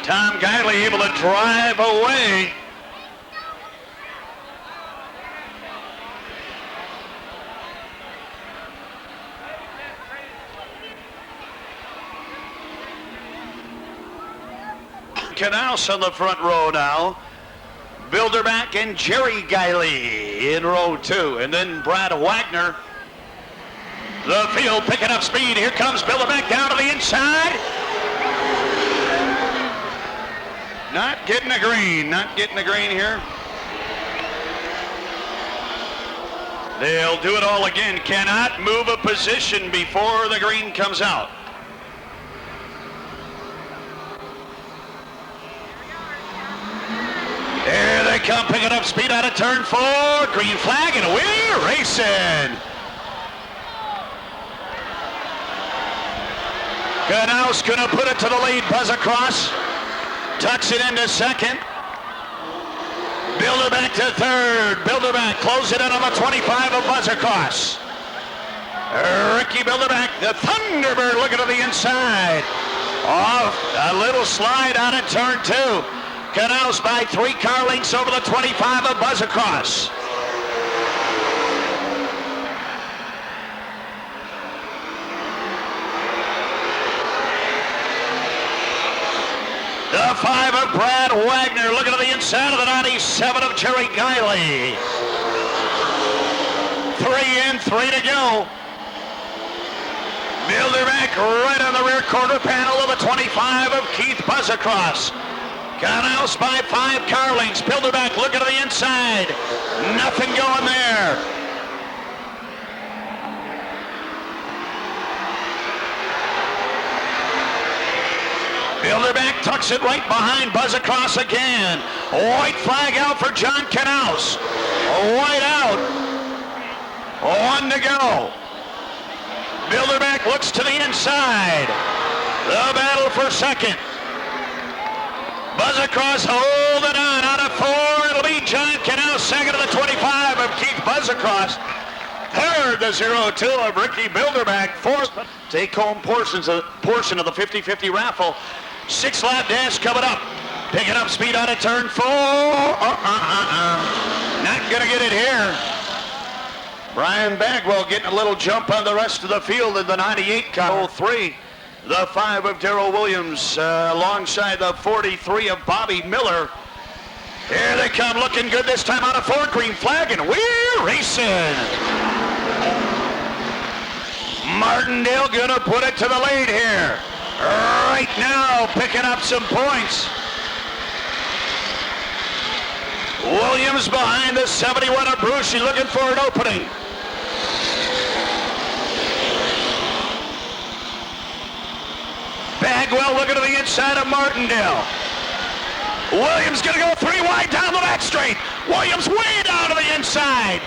Tom Guiley able to drive away. Knaus on the front row now. Bilderback and Jerry Guiley in row 2. And then Brad Wagner. The field picking up speed. Here comes Bilderback down to the inside. Not getting a green. Not getting a green here. They'll do it all again. Cannot move a position before the green comes out. There they come, picking up speed out of turn 4. Green flag, and we're racing. Knaus gonna put it to the lead. Buzz across. Tucks it into second. Bilderback to third. Bilderback close it in on the 25 of Buzz across. Ricky Bilderback, the Thunderbird, looking to the inside. Off a little slide out of turn 2. Knaus by 3 car lengths over the 25 of Buzz across. The 5 of Brad Wagner looking to the inside of the 97 of Jerry Guiley. 3 in, 3 to go. Bilderback right on the rear quarter panel of the 25 of Keith Buzz across. Knaus by 5 car lengths. Bilderback looking to the inside. Nothing going there. Bilderback tucks it right behind Buzz across again. White flag out for John Knaus. White out. 1 to go. Bilderback looks to the inside. The battle for second. Buzz across, hold it on, out of 4, it'll be John Knaus, second to the 25 of Keith Buzz across. Third, the 02 of Ricky Bilderback. Fourth, take-home portion of the 50-50 raffle. 6-lap dash coming up. Picking up speed out of turn 4. Not gonna get it here. Brian Bagwell getting a little jump on the rest of the field in the 98 car. 3. The 5 of Darrell Williams alongside the 43 of Bobby Miller. Here they come, looking good this time out of 4. Green flag, and we're racing. Martindale gonna put it to the lead here. Right now, picking up some points. Williams behind the 71 of Bruce. She's looking for an opening. Bagwell looking to the inside of Martindale. Williams gonna go 3 wide down the back straight. Williams way down to the inside.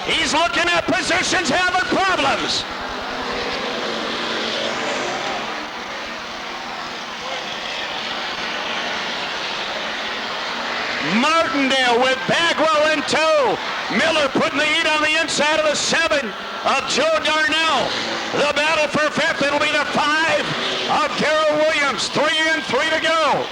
He's looking at positions, having problems. Martindale with Bagwell in tow. Miller putting the heat on the inside of the 7 of Joe Darnell. The battle for 5th, it'll be the 5 of Darrell Williams. 3 in, 3 to go.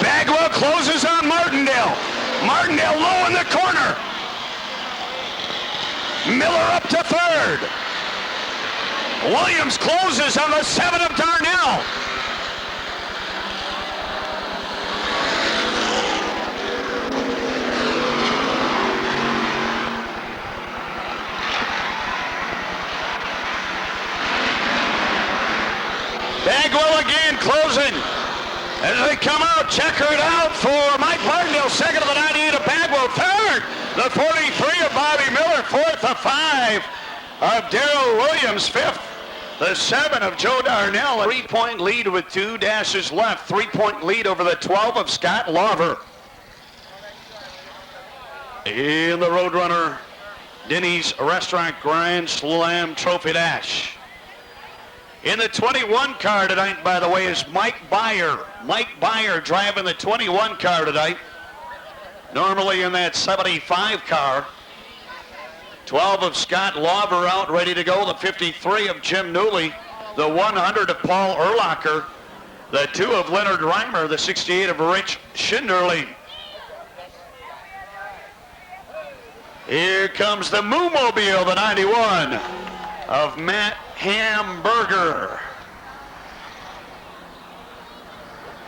Bagwell closes on Martindale. Martindale low in the corner. Miller up to 3rd. Williams closes on the 7 of Darnell. Bagwell again closing. As they come out, checkered out for Mike Martindale, second of the 98 of Bagwell, 3rd. The 43 of Bobby Miller, 4th, the 5 of Darrell Williams, 5th. The 7 of Joe Darnell, a 3-point lead with 2 dashes left. 3-point lead over the 12 of Scott Larver. In the Roadrunner Denny's Restaurant Grand Slam Trophy Dash. In the 21 car tonight, by the way, is Mike Byer. Mike Byer driving the 21 car tonight. normally in that 75 car. 12 of Scott Lauber out, ready to go. The 53 of Jim Newley. The 100 of Paul Urlacher. The 2 of Leonard Reimer. The 68 of Rich Schinderling. Here comes the Moo-Mobile, the 91 of Matt Hamburger.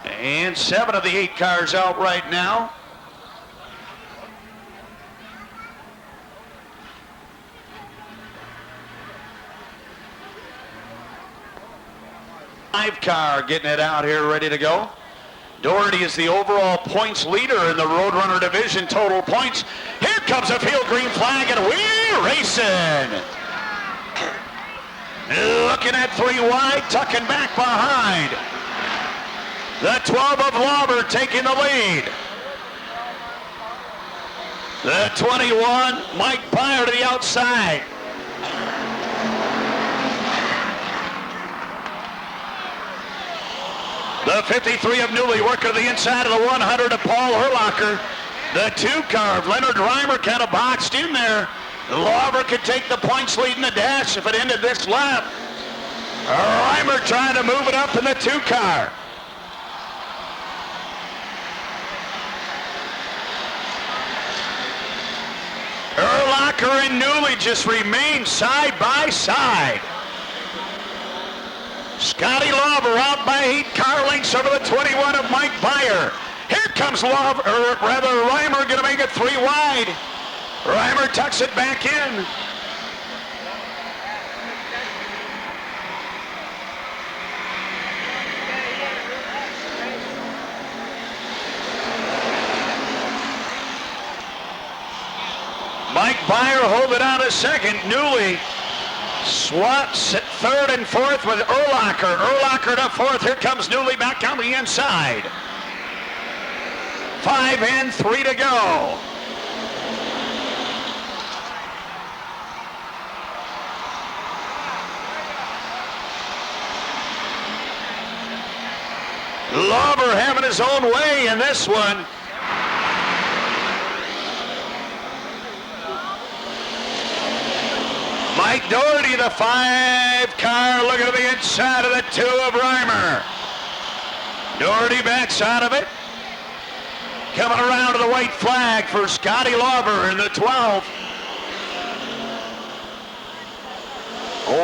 And 7 of the 8 cars out right now. Car getting it out here, ready to go. Doherty is the overall points leader in the Roadrunner division, total points. Here comes a field green flag, and we're racing. Looking at 3 wide, tucking back behind. The 12 of Lauber taking the lead. The 21, Mike Byer to the outside. The 53 of Newley working to the inside of the 100 of Paul Urlacher. The 2 car of Leonard Reimer kind of boxed in there. Lauber could take the points lead in the dash if it ended this lap. Reimer trying to move it up in the 2 car. Urlacher and Newley just remain side by side. Scotty Lauber out by 8 car lengths over the 21 of Mike Byer. Here comes Lauber, or rather Reimer, going to make it 3 wide. Reimer tucks it back in. Mike Byer holding out a second. Newley swaps at 3rd and 4th with Urlacher. Urlacher to 4th. Here comes Newley back on the inside. 5 and 3 to go. Lauber having his own way in this one. Mike Doherty, the 5 car, looking to the inside of the 2 of Reimer. Doherty backs out of it. Coming around to the white flag for Scotty Lauber in the 12.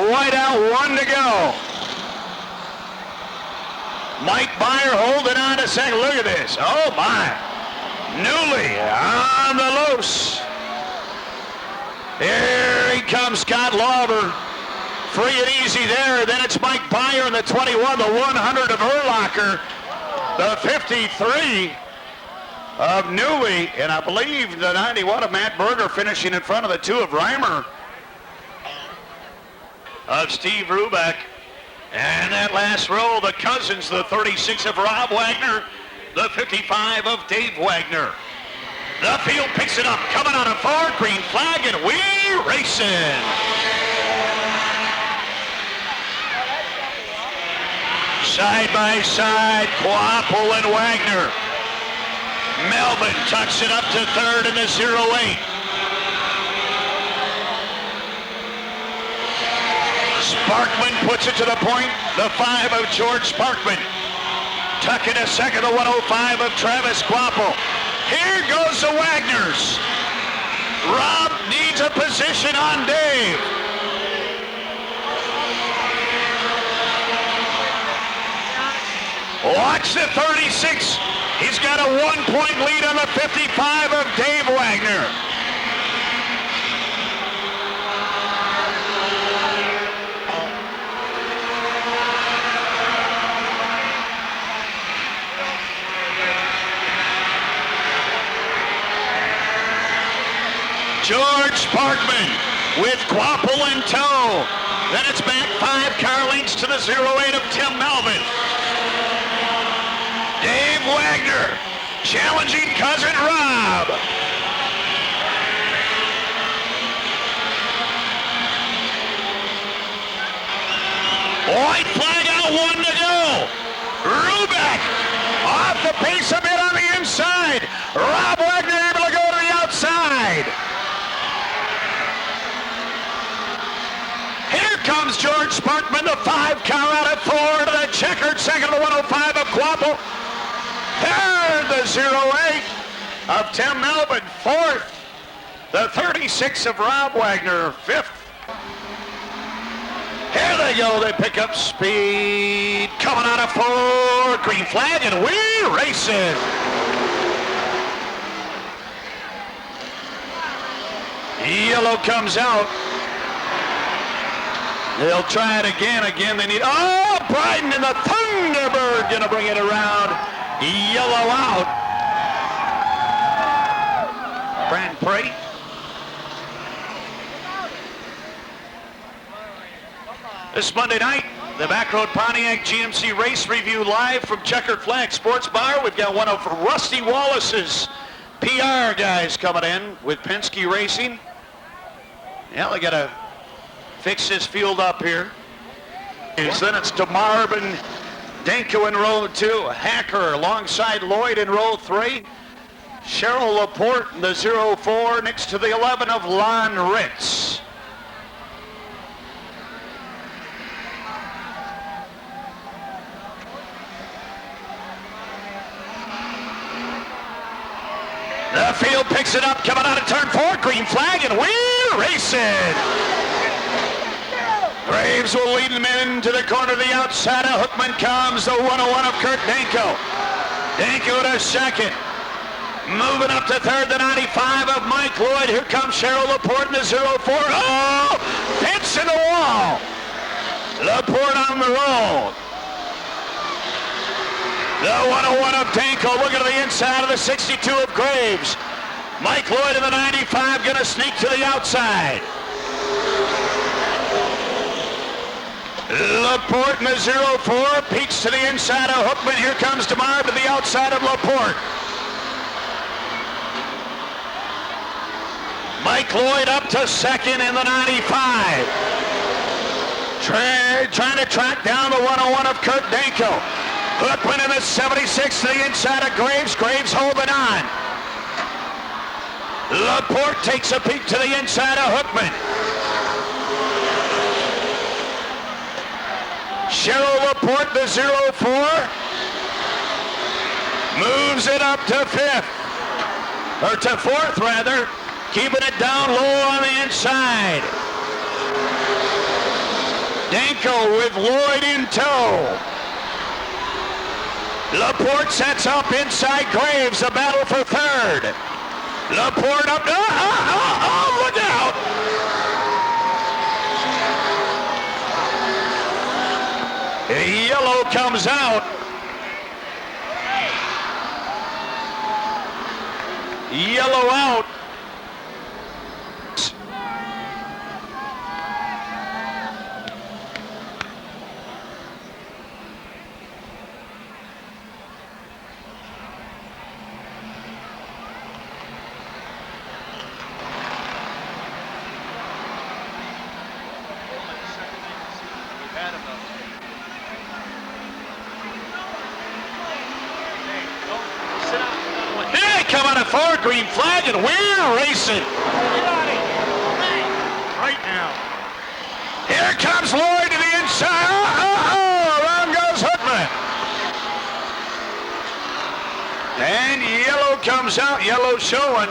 White out, 1 to go. Mike Byer holding on a second. Look at this. Oh my. Newley on the loose. Here he comes, Scott Lauber. Free and easy there. Then it's Mike Byer in the 21, the 100 of Urlacher, the 53 of Newley, and I believe the 91 of Matt Berger finishing in front of the 2 of Reimer, of Steve Rubeck. And that last row, the Cousins, the 36 of Rob Wagner, the 55 of Dave Wagner. The field picks it up, coming on a far green flag, and we're racing. Side by side, Quapple and Wagner. Melvin tucks it up to 3rd in the 08. Sparkman puts it to the point, the 5 of George Sparkman. Tucking a 2nd, the 105 of Travis Quapple. Here goes the Wagners. Rob needs a position on Dave. Watch the 36. He's got a 1-point lead on the 55 of Dave Wagner. George Parkman with Quapple in tow. Then it's back 5 car lengths to the 08 of Tim Melvin. Dave Wagner challenging cousin Rob. White flag out, 1 to go. Rubeck off the pace a bit on the inside. Rob Wagner Sparkman, the 5 car out at 4 to the checkered second to the 105 of Quapple. Third, the 08 of Tim Melvin. Fourth, the 36 of Rob Wagner. Fifth. Here they go. They pick up speed. Coming out of 4. Green flag, and we're racing. Yellow comes out. They'll try it again. Again, they need... Oh, Bryden and the Thunderbird going to bring it around. Yellow out. Grand Prix. This Monday night, the Backroad Pontiac GMC Race Review live from Checkered Flag Sports Bar. We've got one of Rusty Wallace's PR guys coming in with Penske Racing. Yeah, they got to fix this field up here. And then it's DeMarb and Danko in row 2. Hacker alongside Lloyd in row 3. Cheryl Laporte in the 04 next to the 11 of Lon Ritz. The field picks it up, coming out of turn 4, green flag, and we're racing. Graves will lead them into the corner to the outside. Of Hookman comes the 101 of Kurt Danko. Danko to second. Moving up to third, the 95 of Mike Lloyd. Here comes Cheryl Laporte in the 04. Oh! Hits in the wall. Laporte on the roll. The 101 of Danko looking to the inside of the 62 of Graves. Mike Lloyd in the 95 going to sneak to the outside. Laporte in the 04 peeks to the inside of Hookman. Here comes DeMar to the outside of Laporte. Mike Lloyd up to second in the 95. Trying to track down the 101 of Kurt Danko. Hookman in the 76 to the inside of Graves. Graves holding on. Laporte takes a peek to the inside of Hookman. Cheryl Laporte, the 04, moves it up to 5th, or to 4th rather, keeping it down low on the inside. Danko with Lloyd in tow. Laporte sets up inside Graves, a battle for 3rd. Laporte up, look out! Yellow comes out. Yellow out. Come out of 4, green flag, and we're racing. Right now. Here comes Lloyd to the inside. Around goes Hookman. And yellow comes out. Yellow showing.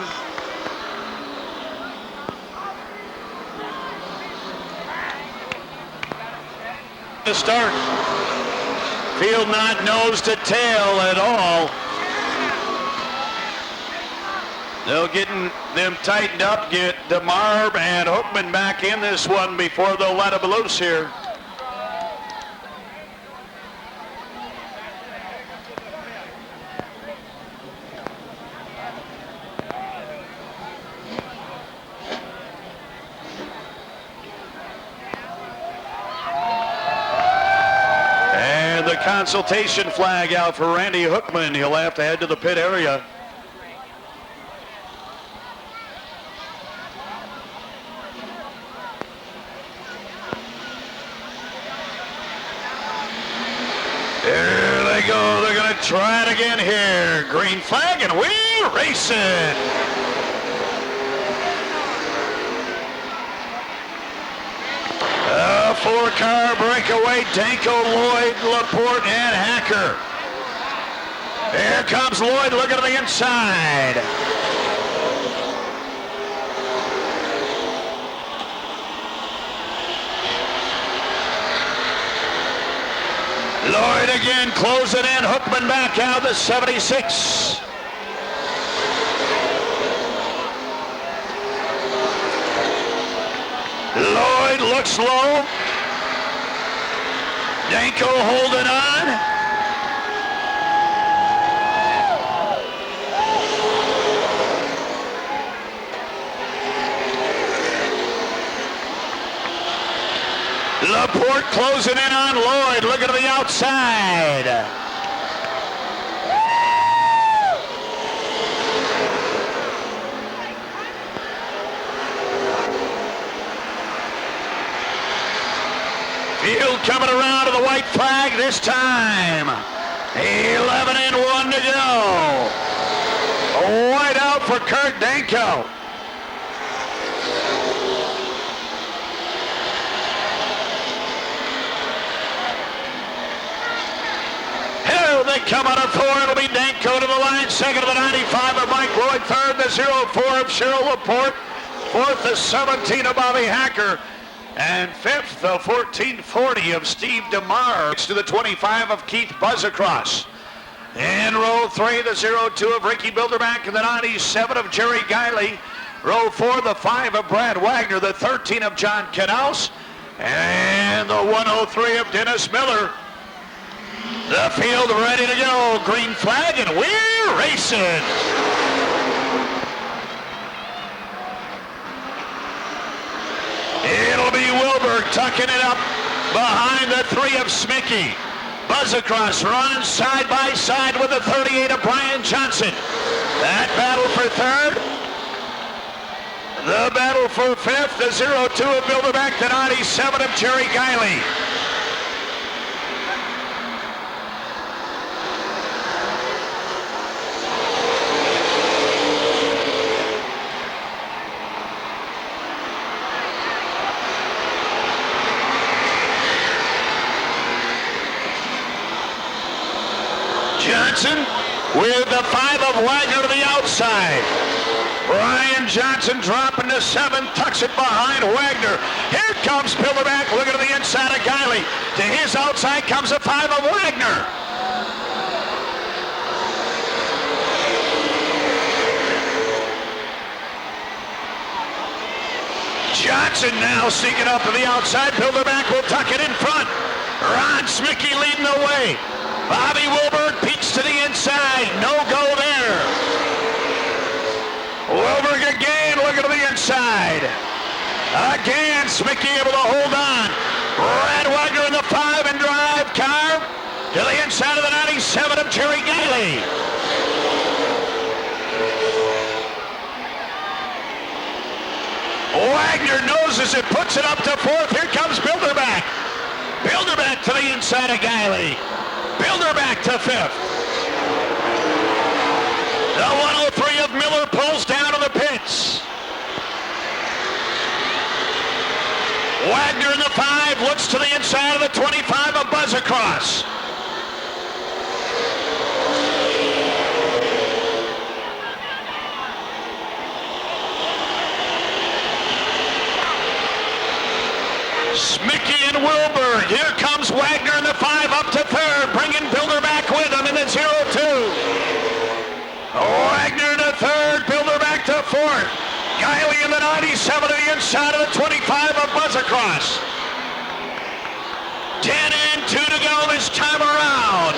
To start. Field not nose to tail at all. They'll get them tightened up, get DeMarb and Hookman back in this one before they'll let them loose here. And the consultation flag out for Randy Hookman. He'll have to head to the pit area. There they go. They're going to try it again here. Green flag, and we're racing. 4-car breakaway, Danko, Lloyd, Laporte, and Hacker. Here comes Lloyd looking to the inside. Lloyd again closing in. Hookman back out the 76. Lloyd looks low. Danko holding on. Laporte closing in on Lloyd, looking to the outside. Field coming around to the white flag this time. 11 and 1 to go. White out for Kurt Danko. Here they come out of 4. It'll be Danko to the line. Second to the 95 of Mike Lloyd. Third the 04 of Cheryl Laporte. Fourth the 17 of Bobby Hacker. And fifth, the 1440 of Steve DeMar. Next to the 25 of Keith Buzzacross. In row 3, the 02 of Ricky Bilderback and the 97 of Jerry Guiley. Row 4, the 5 of Brad Wagner, the 13 of John Canals, and the 103 of Dennis Miller. The field ready to go. Green flag, and we're racing. It'll be Wilbur tucking it up behind the 3 of Smickey. Buzzacross runs side by side with the 38 of Brian Johnson. That battle for third. The battle for fifth, the 02 of Bilderback, the 97 of Jerry Guiley. Johnson with the 5 of Wagner to the outside. Brian Johnson dropping to 7, tucks it behind Wagner. Here comes Bilderback looking to the inside of Guiley. To his outside comes the 5 of Wagner. Johnson now seeking up to the outside. Bilderback will tuck it in front. Ron Smickey leading the way. Bobby Wilbur peeks to the inside. No go there. Wilbur again looking to the inside. Again, Smickey able to hold on. Brad Wagner in the 5 and drive car to the inside of the 97 of Jerry Guiley. Wagner noses it, puts it up to 4th. Here comes Bilderback. Bilderback to the inside of Guiley. Bilderback to 5th. The 103 of Miller pulls down to the pits. Wagner in the 5 looks to the inside of the 25 of Buzzacross. Smickey and Wilbur. Here comes Wagner in the 5 up to 3rd, bringing Bilderback with him in the 02. Wagner to 3rd, Bilderback to 4th. Guiley in the 97 to the inside of the 25 of Buzzacross. 10 and 2 to go this time around.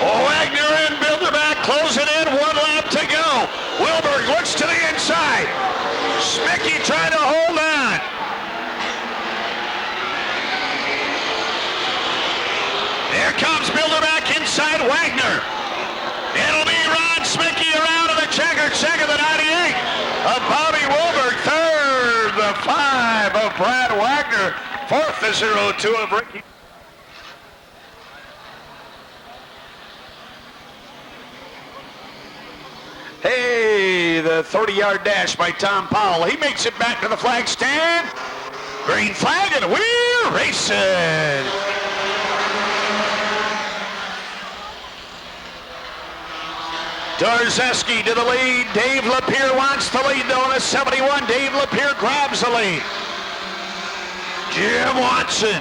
Wagner and Bilderback closing in, 1 lap to go. Wilbur looks to the inside. Smickey trying to hold on. Here comes Bilderback inside Wagner. It'll be Ron Smickey around to the checkered second, the 98 of Bobby Wilbur. 3rd, the 5 of Brad Wagner. 4th, the 02 of Ricky. the 30-yard dash by Tom Powell. He makes it back to the flag stand. Green flag, and we're racing. Tarzeski to the lead. Dave Lapierre wants the lead though in a 71. Dave Lapierre grabs the lead. Jim Watson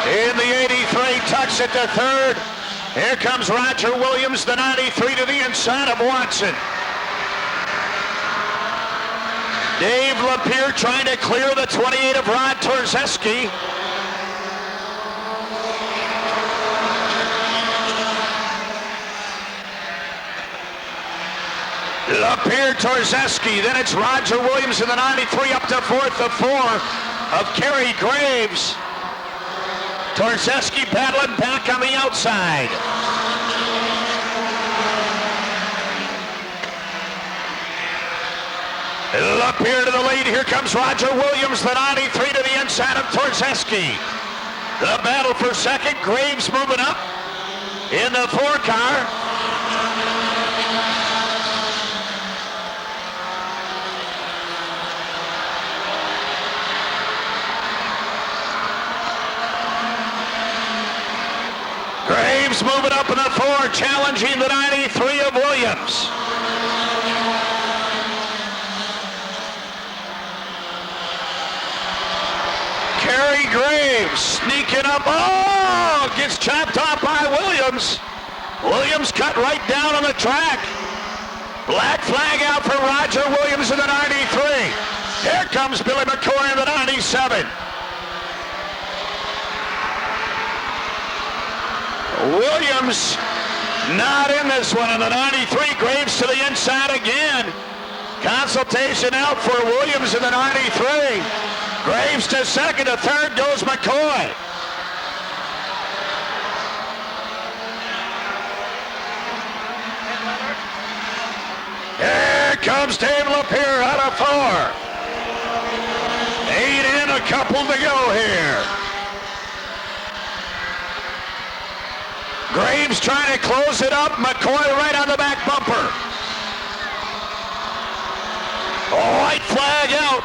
in the 83, tucks it to third. Here comes Roger Williams, the 93 to the inside of Watson. Dave Lapierre trying to clear the 28 of Rod Tarzeski. Lapierre, Tarzeski, then it's Roger Williams in the 93 up to fourth, the 4 of Kerry Graves. Tarzeski battling back on the outside. Lapierre to the lead. Here comes Roger Williams, the 93 to the inside of Tarzeski. The battle for second. Graves moving up in the 4 car. Graves moving up in the 4, challenging the 93 of Williams. Kerry Graves sneaking up. Oh, gets chopped off by Williams. Williams cut right down on the track. Black flag out for Roger Williams in the 93. Here comes Billy McCoy in the 97. Williams not in this one in the 93. Graves to the inside again. Consultation out for Williams in the 93. Graves to second. To third goes McCoy. Here comes Dave Lapierre out of 4. 8 in, a couple to go here. Graves trying to close it up. McCoy right on the back bumper. White flag out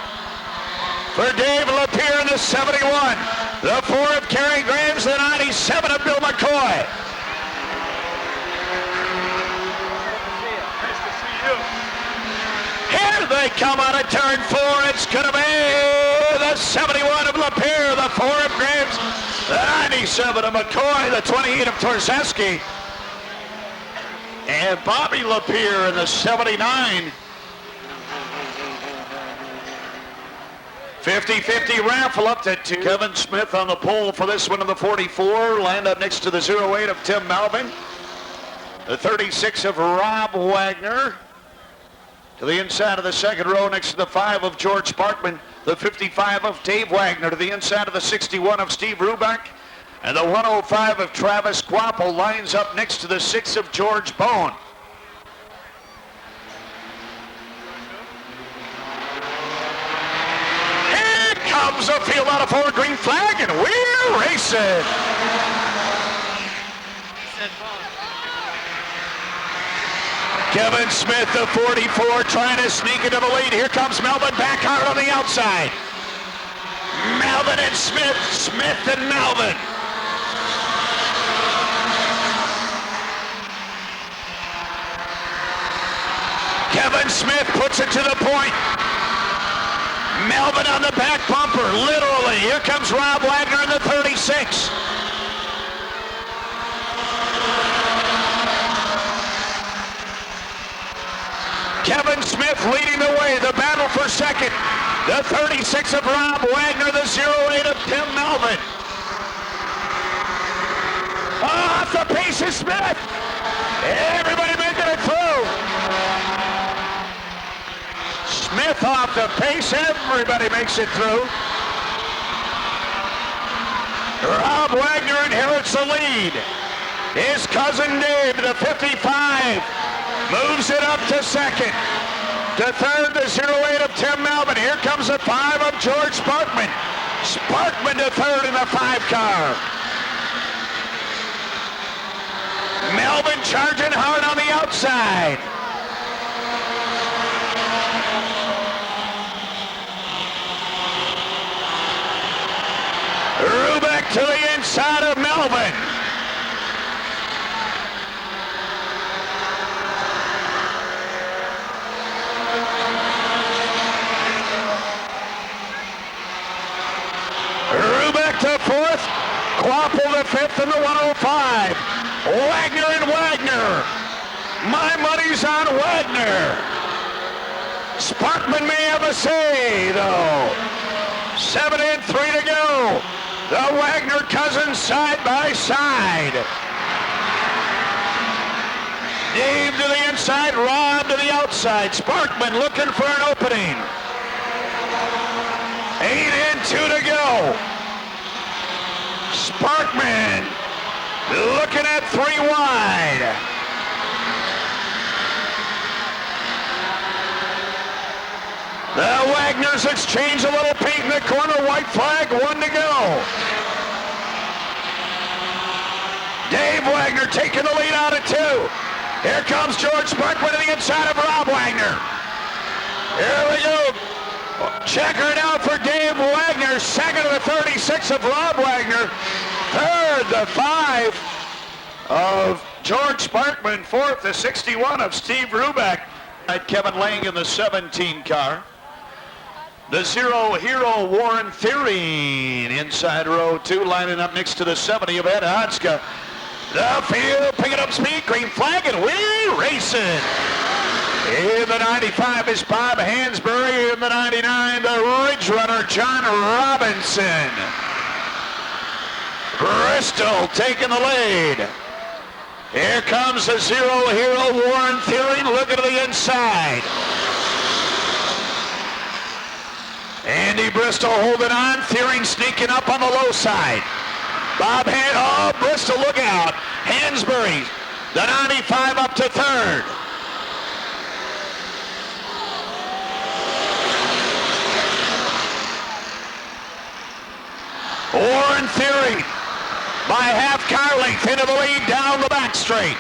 for Dave Lapierre in the 71. The 4 of Kerry Graves, the 97 of Bill McCoy. Nice to see you. Here they come out of turn 4. It's going to be the 71 of Lapierre, the 4 of Graves, the 97 of McCoy, the 28 of Tarzeski, and Bobby Lapierre in the 79. 50-50 raffle up to 2. Kevin Smith on the pole for this one in the 44. Lined up next to the 08 of Tim Melvin. The 36 of Rob Wagner. To the inside of the second row next to the 5 of George Sparkman. The 55 of Dave Wagner to the inside of the 61 of Steve Ruback. And the 105 of Travis Quapple lines up next to the 6 of George Bone. Here comes a field out of 4, green flag, and we're racing. Kevin Smith, the 44, trying to sneak into the lead. Here comes Melvin back hard on the outside. Melvin and Smith, Smith and Melvin. Kevin Smith puts it to the point. Melvin on the back bumper, literally. Here comes Rob Wagner in the 36. Kevin Smith leading the way, the battle for second. The 36 of Rob Wagner, the 08 of Tim Melvin. Off the pace of Smith. Everybody making it through. Smith off the pace, everybody makes it through. Rob Wagner inherits the lead. His cousin Dave, the 55. Moves it up to second. To third, the 08 of Tim Melvin. Here comes the 5 of George Sparkman. Sparkman to third in the 5 car. Melvin charging hard on the outside. Rubeck to the inside of Melvin. Rubeck to fourth. Quapple to fifth in the 105. Wagner and Wagner. My money's on Wagner. Sparkman may have a say, though. 7 and 3 to go. The Wagner cousins side by side. Dave to the inside, Rob to the outside. Sparkman looking for an opening. 8 and 2 to go. Sparkman looking at 3 wide. The Wagners exchange a little paint in the corner. White flag, 1 to go. Dave Wagner taking the lead out of 2. Here comes George Sparkman to the inside of Rob Wagner. Here we go. Checkered out for Dave Wagner. Second to the 36 of Rob Wagner. Third, the 5 of George Sparkman. Fourth, the 61 of Steve Rubeck. Kevin Lang in the 17 car. The 0 hero Warren Thierry inside row 2, lining up next to the 70 of Ed Hotchka. The field picking up speed, green flag, and we're racing. In the 95 is Bob Hansberry. In the 99, the Ridge Runner John Robinson. Bristol taking the lead. Here comes the 0 hero Warren Thierry looking to the inside. Andy Bristol holding on. Thierry sneaking up on the low side. Bristol, look out. Hansberry, the 95 up to third. Warren Thierry by half car length into the lead down the back straight.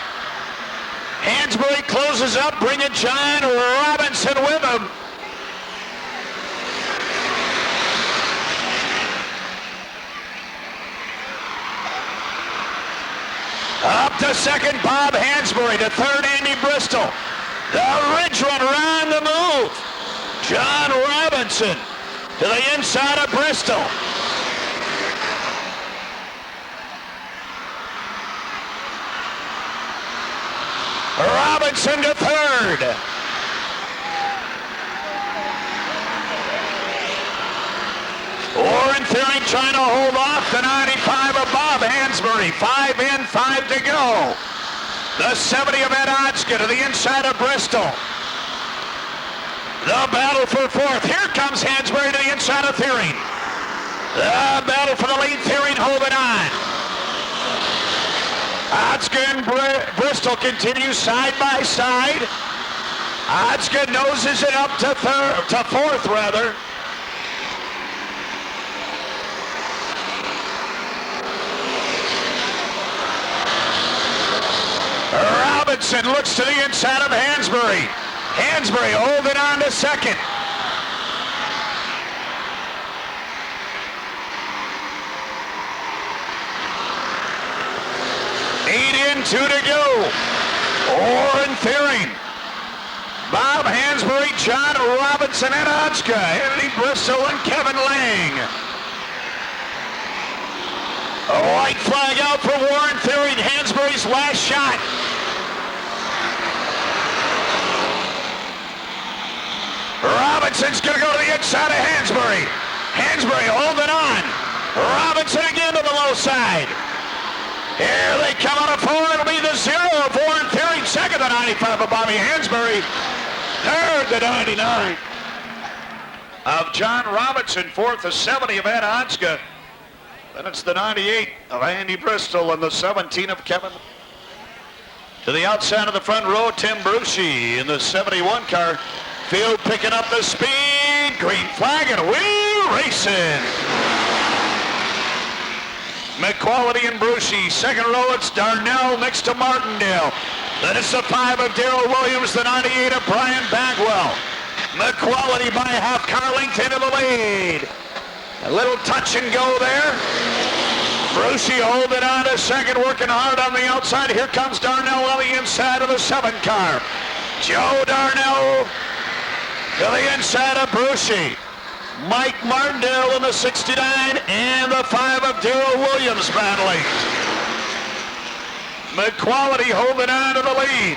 Hansberry closes up, bringing John Robinson with him. Up to second, Bob Hansberry. To third, Andy Bristol. The Ridge Runner on the move. John Robinson to the inside of Bristol. Robinson to third. Warren Thierry trying to hold off the 95 of Bob Hansberry. 5 in, 5 to go. The 70 of Ed Hotchka to the inside of Bristol. The battle for fourth. Here comes Hansberry to the inside of Thierry. The battle for the lead. Thierry holding on. Hotchka and Bristol continue side by side. Hotchka noses it up to fourth, rather. Robinson looks to the inside of Hansberry. Hansberry holding on to second. In 2 to go. Warren Thierry, Bob Hansberry, John Robinson, and Hotchka, Andy Bristol, and Kevin Lang. A white flag out for Warren Thierry, Hansberry's last shot. Robinson's going to go to the inside of Hansberry. Hansberry holding on. Robinson again to the low side. Here they come on a 4. It'll be the 0 of Warren Thierry. Second, the 95 of Bobby Hansberry. Third, the 99 of John Robinson. Fourth, the 70 of Ed Hotchka. Then it's the 98 of Andy Bristol and the 17 of Kevin. To the outside of the front row, Tim Brucey in the 71 car. Field picking up the speed. Green flag, and we're racing. McQuality and Brucey. Second row, it's Darnell next to Martindale. Then it's the 5 of Darrell Williams, the 98 of Brian Bagwell. McQuality by a half car length into the lead. A little touch and go there. Brucey holding on to second, working hard on the outside. Here comes Darnell on the inside of the 7 car. Joe Darnell to the inside of Brucey. Mike Martindale in the 69 and the 5 of Darrell Williams battling. McQuality holding on to the lead.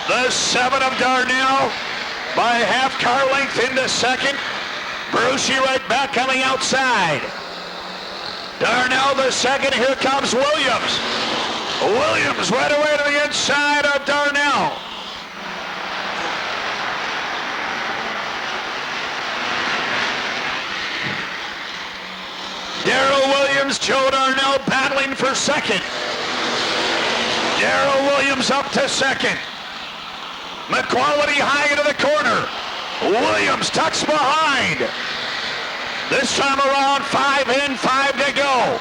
The 7 of Darnell by half car length into second. Brucey right back on the outside. Darnell the second. Here comes Williams. Williams right away to the inside of Darnell. Darrell Williams, Joe Darnell battling for second. Darrell Williams up to second. McQuality high into the corner. Williams tucks behind. This time around, 5 in, 5 to go.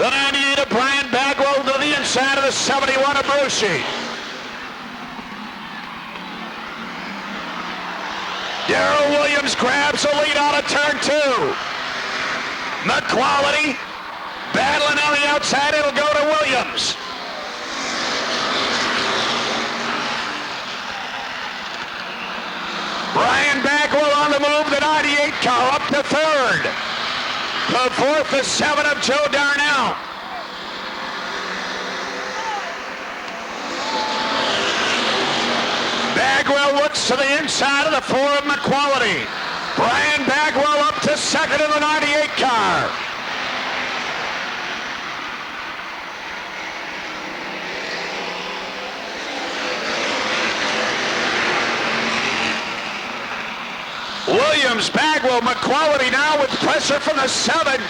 The 98 of Brian Bagwell to the inside of the 71 of Brucey. Darrell Williams grabs the lead out of turn 2. McQuality battling on the outside. It'll go to Williams. Brian Bagwell on the move. The 98 car up to third. The 4th, the 7 of Joe Darnell. Bagwell looks to the inside of the 4 of McQuality. Brian Bagwell up to second in the 98 car. Williams, Bagwell, McQuality now with pressure from the 7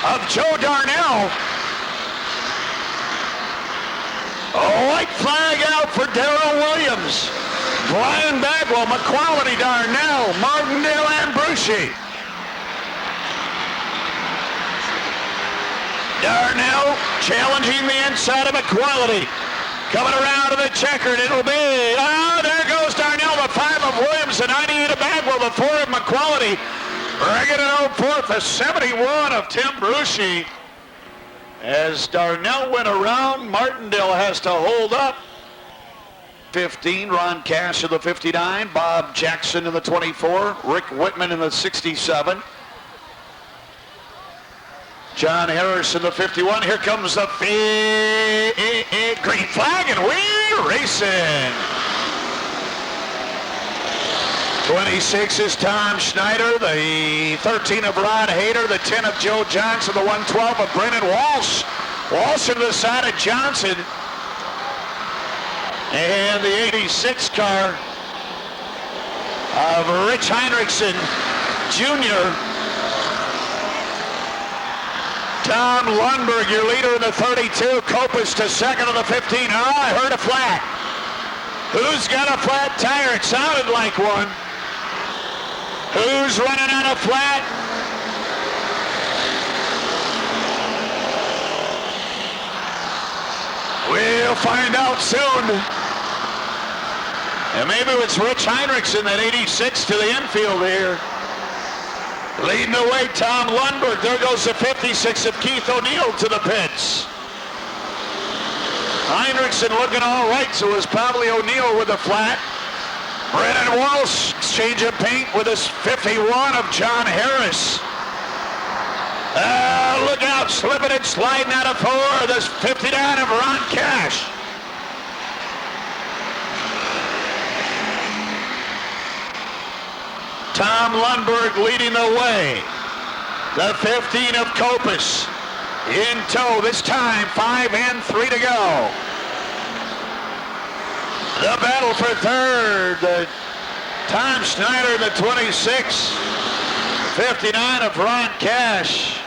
of Joe Darnell. A white flag out for Darrell Williams. Brian Bagwell, McQuality, Darnell, Martindale, and Brucey. Darnell challenging the inside of McQuality. Coming around to the checkered, it'll be, there goes Darnell, the 5 of Williams, the 98 of Bagwell, the 4 of McQuality. Bringing it out fourth, the 71 of Tim Brucey. As Darnell went around, Martindale has to hold up. 15, Ron Cash in the 59, Bob Jackson in the 24, Rick Whitman in the 67. John Harris in the 51. Here comes the green flag, and we're racing. 26 is Tom Schneider, the 13 of Rod Hayter, the 10 of Joe Johnson, the 112 of Brennan Walsh. Walsh to the side of Johnson. And the 86 car of Rich Heinrichsen Jr. Tom Lundberg, your leader in the 32. Kopus to second in the 15. I heard a flat. Who's got a flat tire? It sounded like one. Who's running on a flat? We'll find out soon. And maybe it's Rich Heinrichsen, that 86 to the infield here. Leading the way, Tom Lundberg. There goes the 56 of Keith O'Neill to the pits. Heinrichsen looking all right, so it was probably O'Neill with the flat. Brennan Walsh, exchange of paint with his 51 of John Harris. Look out, slipping and sliding out of 4, this 59 of Ron Cash. Tom Lundberg leading the way. The 15 of Kopus in tow. This time 5 and 3 to go. The battle for third. The Tom Schneider, the 26. 59 of Ron Cash.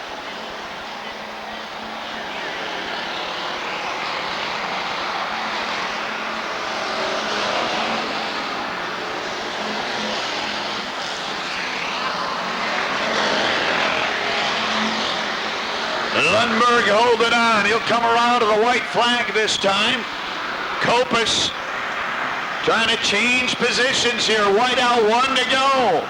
Lundberg holding on. He'll come around to the white flag this time. Kopus trying to change positions here. White out, 1 to go.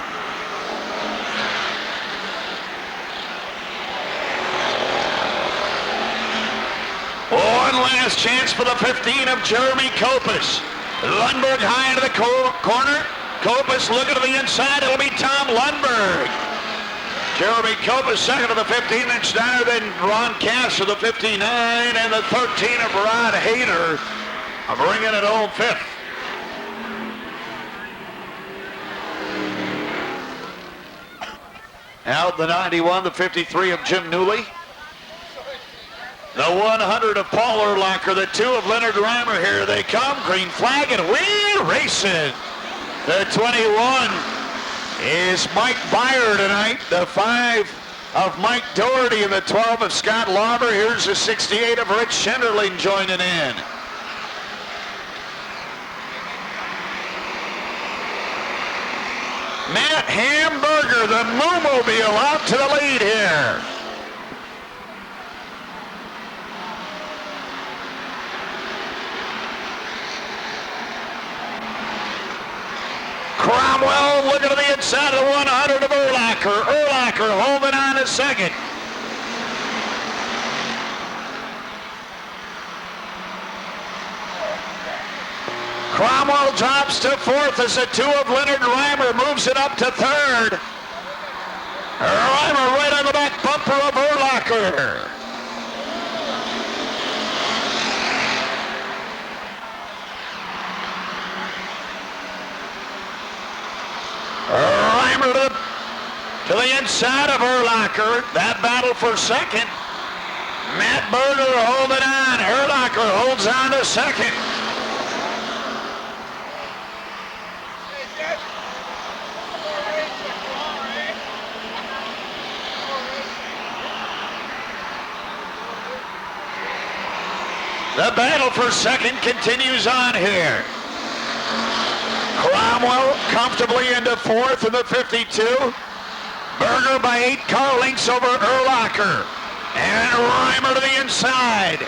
One last chance for the 15 of Jeremy Kopus. Lundberg high into the corner. Kopus looking to the inside. It'll be Tom Lundberg. Jeremy Kopus second to the 15, then Steiner, then Ron Cass to the 59, and the 13 of Rod Hayter bringing it home fifth. Out the 91, the 53 of Jim Newley. The 100 of Paul Urlacher, the 2 of Leonard Reimer. Here they come, green flag, and we're racing. The 21 is Mike Byer tonight. The 5 of Mike Doherty and the 12 of Scott Lauber. Here's the 68 of Rich Schenderling joining in. Matt Hamburger, the Moo-Mobile, out to the lead here. Cromwell looking to the inside of the 100 of Urlacher. Urlacher holding on a second. Cromwell drops to fourth as the 2 of Leonard Reimer moves it up to third. Reimer right on the back bumper of Urlacher. Reimer to the inside of Urlacher. That battle for second. Matt Berger holding on. Urlacher holds on to second. The battle for second continues on here. Cromwell comfortably into fourth in the 52. Berger by 8 car lengths over Urlacher. And Reimer to the inside.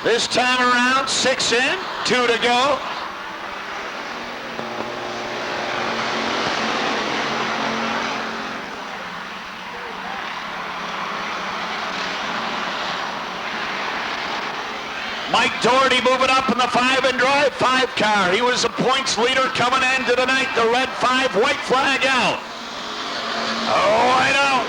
This time around, 6 in, 2 to go. Mike Doherty moving up in the 5 and drive 5 car. He was the points leader coming into tonight. The red 5, white flag out. Oh, I know.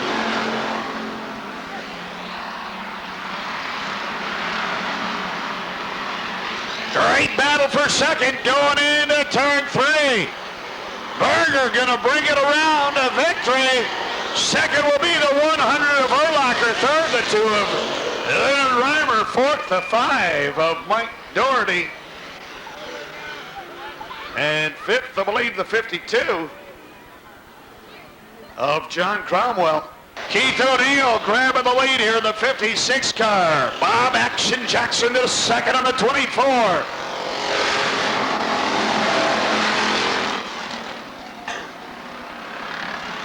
Great battle for second going into turn 3. Berger gonna bring it around to victory. Second will be the 100 of Urlacher. Third, the 2 of Leonard Reimer. Fourth, the 5 of Mike Doherty. And fifth, I believe, the 52 of John Cromwell. Keith O'Neill grabbing the lead here in the 56 car. Bob Action Jackson to second on the 24.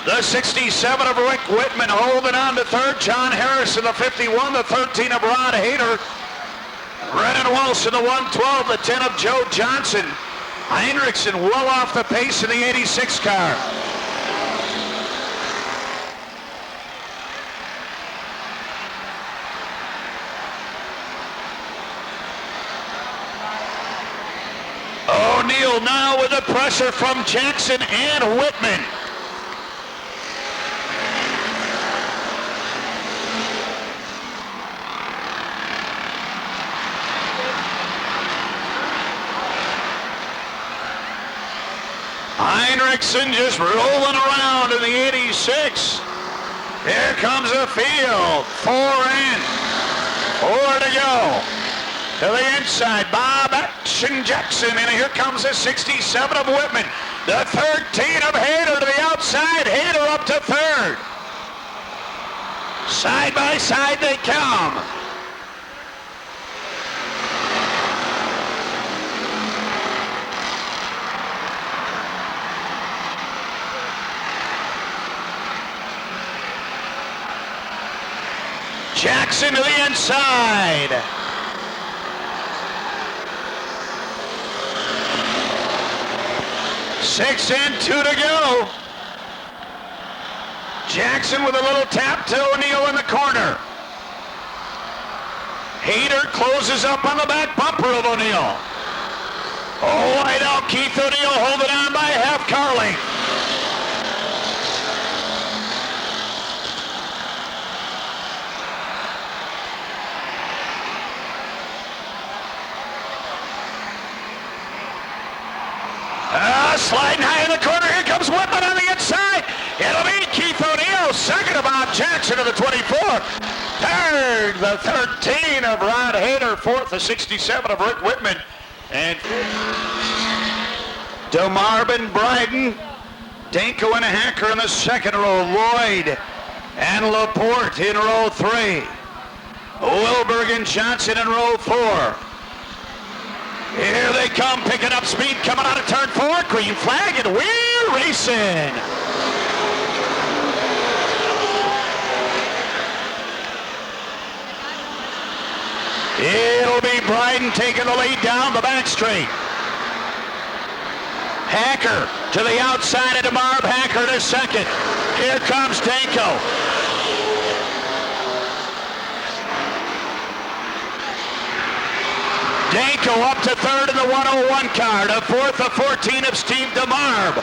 The 67 of Rick Whitman holding on to third. John Harris in the 51, the 13 of Rod Hayter. Brennan Walsh in the 112, the 10 of Joe Johnson. Heinrichsen well off the pace in the 86 car. O'Neill now with the pressure from Jackson and Whitman. Heinrichsen just rolling around in the 86. Here comes the field. 4 in. 4 to go. To the inside, Bob Action Jackson. And here comes the 67 of Whitman. The 13 of Hayter to the outside. Hayter up to third. Side by side they come. Jackson to the inside. Six in, 2 to go. Jackson with a little tap to O'Neill in the corner. Hayter closes up on the back bumper of O'Neill. Oh, wide out, Keith O'Neill holding on by half car length. Sliding high in the corner. Here comes Whitman on the inside. It'll be Keith O'Neill. Second of Bob Jackson to the 24. Third, the 13 of Rod Hayter. Fourth, the 67 of Rick Whitman. And DeMarvin Bryden, Danko and a Hacker in the second row. Lloyd and Laporte in row 3. Wilberg and Johnson in row 4. Here they come, picking up speed, coming out of turn 4. Green flag, and we're racing. It'll be Bryden taking the lead down the back straight. Hacker to the outside of DeMarv. Hacker to second. Here comes Danko. Danko up to third in the 101 car. To fourth, the 14 of Steve DeMarv.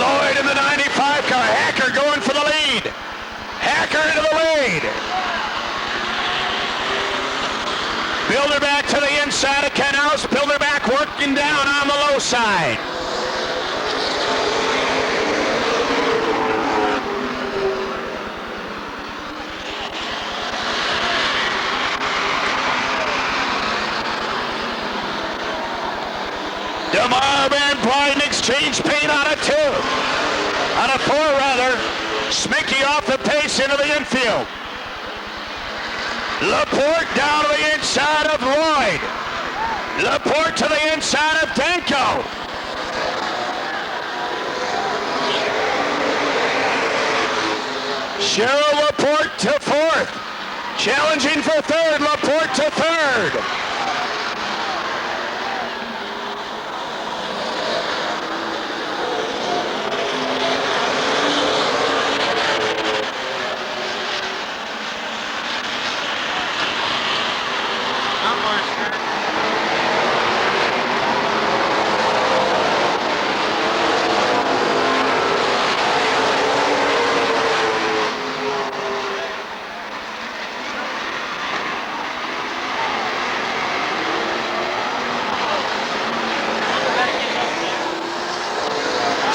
Lloyd in the 95 car. Hacker going for the lead. Hacker into the lead. Bilderback to the inside of Kenhouse. Bilderback working down on the low side. DeMarv and Bryden exchange paint on a 2. On a 4 rather. Smickey off the pace into the infield. Laporte down to the inside of Lloyd. Laporte to the inside of Danko. Cheryl Laporte to fourth. Challenging for third. Laporte to third.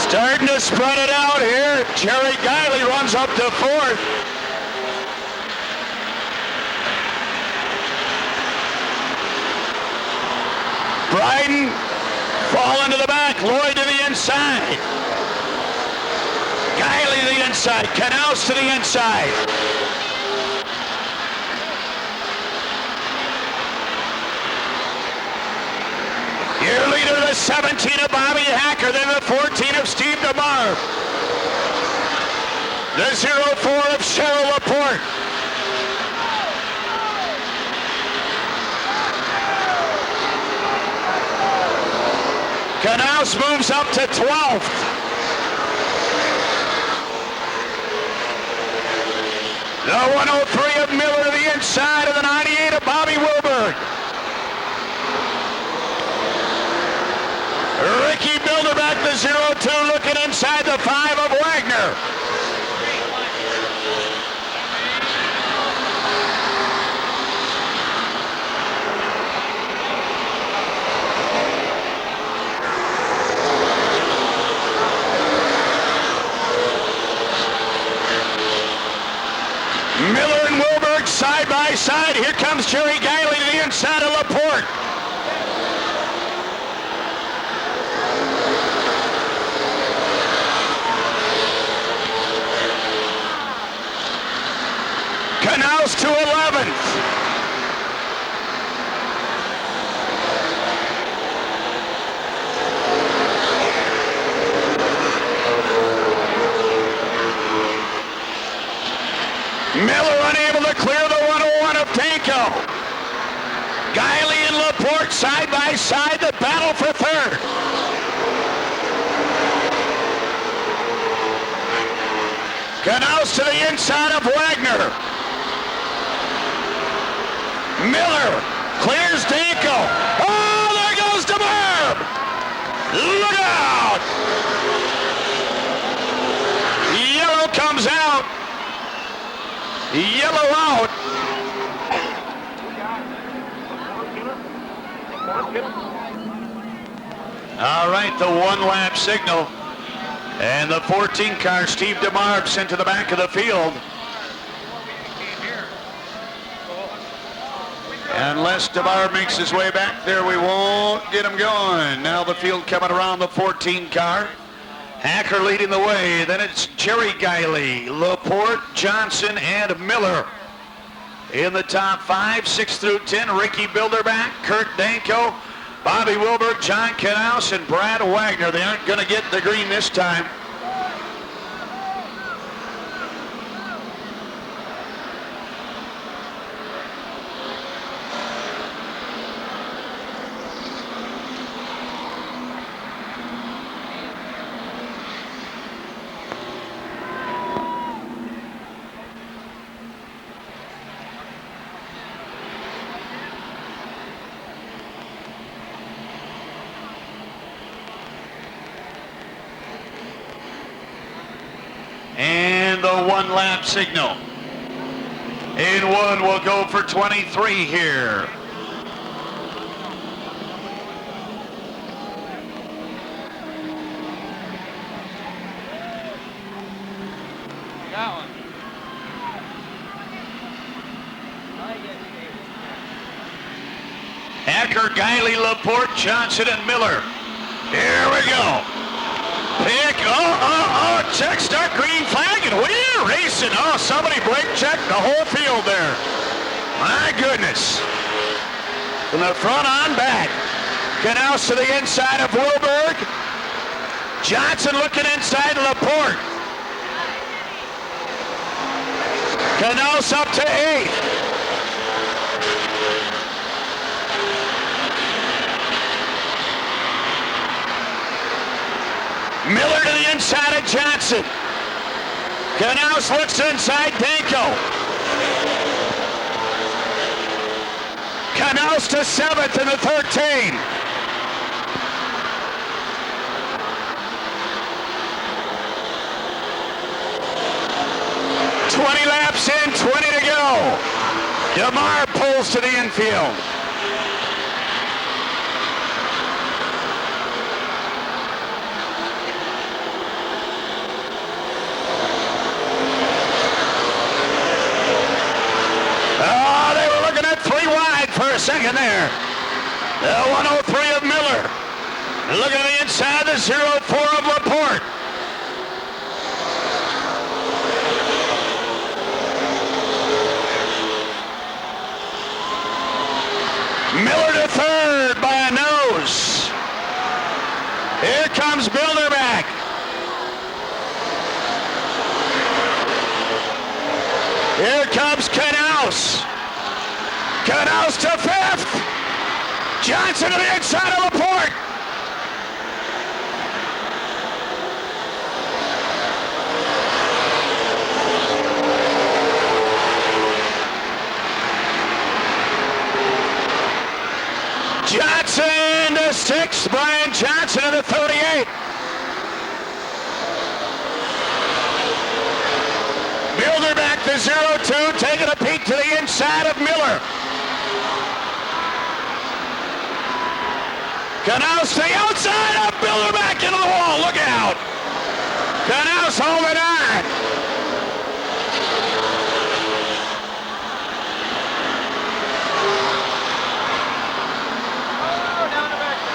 Starting to spread it out here. Jerry Guiley runs up to fourth. Bryden falling to the back. Lloyd to the inside. Guiley to the inside. Knaus to the inside. Your leader, the 17 of Bobby Hacker, then the 14 of Steve DeMarv. The 04 of Cheryl Laporte. Knaus moves up to 12th. The 103 of Miller to the inside of the 98 of Bobby Wilberg. Ricky Bilderback, the 02, looking inside the 5 of Wagner. Miller and Wilberg side by side. Here comes Jerry Guiley to the inside of Laporte. Knaus to 11th. to clear the 101 of Danko. Guiley and Laporte side by side, the battle for third. Knaus to the inside of Wagner. Miller clears Danko. Oh, there goes DeMarb. Look out. Yellow comes out. Yellow out. All right, the one-lap signal. And the 14 car, Steve DeMarb, sent to the back of the field. Unless DeMarb makes his way back there, we won't get him going. Now the field coming around the 14 car. Hacker leading the way. Then it's Jerry Guiley, Laporte, Johnson, and Miller. In the top 5, 6 through 10, Ricky Bilderback, Kurt Danko, Bobby Wilberg, John Knaus, and Brad Wagner. They aren't going to get the green this time. And the one-lap signal. In one, we'll go for 23 here. That one. Hacker, Guiley, Laporte, Johnson, and Miller. Here we go. Pick, check, start, green flag, and we're racing. Oh, somebody brake checked the whole field there. My goodness. From the front on back. Knaus to the inside of Wilberg. Johnson looking inside Laporte. Knaus up to 8th. Miller to the inside of Johnson. Knaus looks inside Danko. Knaus to 7th in the 13. "20 laps in, 20 to go. DeMarb pulls to the infield. Oh, they were looking at 3 wide for a second there. The 103 of Miller. Looking at the inside, the 04 of Laporte. Miller to 3rd by a nose. Here comes Bilderback. Here comes Knaus. Knaus to 5th. Johnson to the inside of Laporte. Johnson to 6th. Brian Johnson to the 38. Bilderback to 02, taking a peek to the inside of Miller. Knaus to the outside of Bilderback into the wall. Look out. Knaus holding on.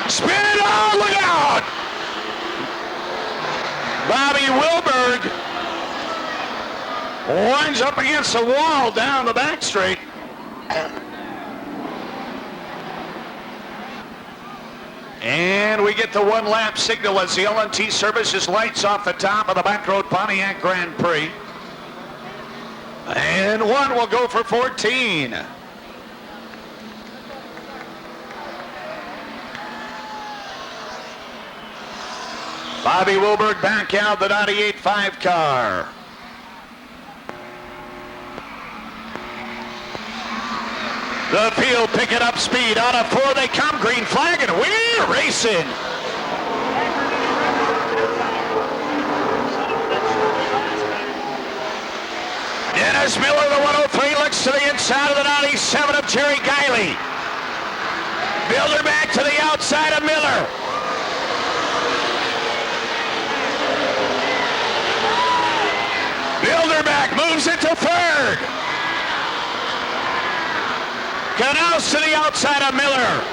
Spin on, look out. Bobby Wilberg winds up against the wall down the back straight. And we get the 1-lap signal as the LNT services lights off the top of the back road Pontiac Grand Prix. And one will go for 14. Bobby Wilberg back out the 98.5 car. The field picking up speed. Out of 4 they come. Green flag, and we're racing. Dennis Miller, the 103, looks to the inside of the 97 of Jerry Guiley. Builder back to the outside of Miller. Bilderback moves it to third. Canals to the outside of Miller.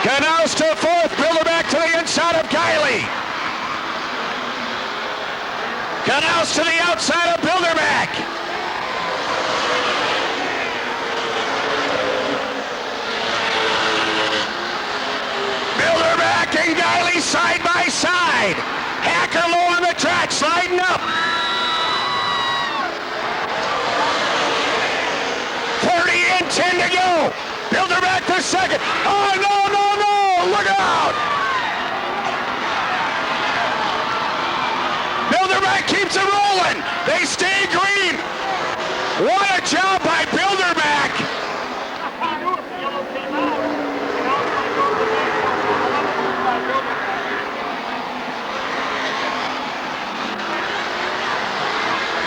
Canals to fourth. Bilderback to the inside of Guiley. Canals to the outside of Bilderback. Bilderback and Guiley side by side. Hacker low on the track, sliding up. 30 and 10 to go. Bilderback to second. Oh, no, no, no. Look out. Bilderback keeps it rolling. They stay green. What a job by Bilderback.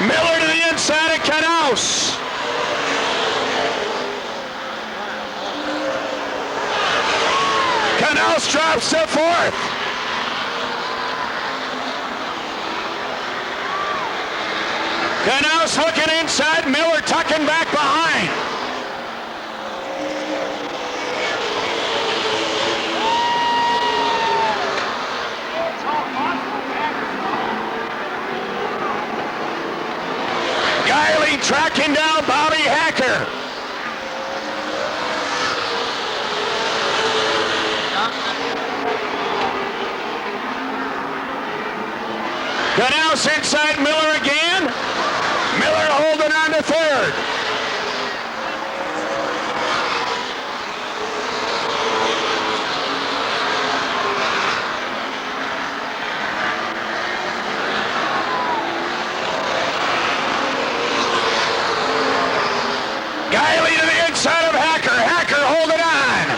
Miller to the inside of Knaus. Knaus drops to fourth. Knaus hooking inside, Miller tucking back behind. Guiley tracking down Bobby Hacker. Knaus inside Miller again. Miller holding on to third. Guiley to the inside of Hacker. Hacker holding on.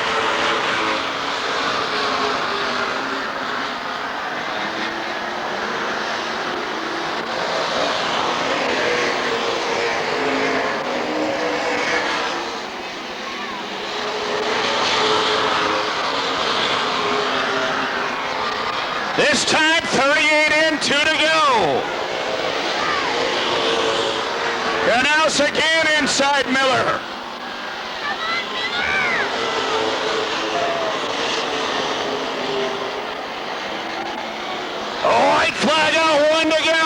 This time 38 and 2 to go. Knaus again inside Miller. White flag out, 1 to go.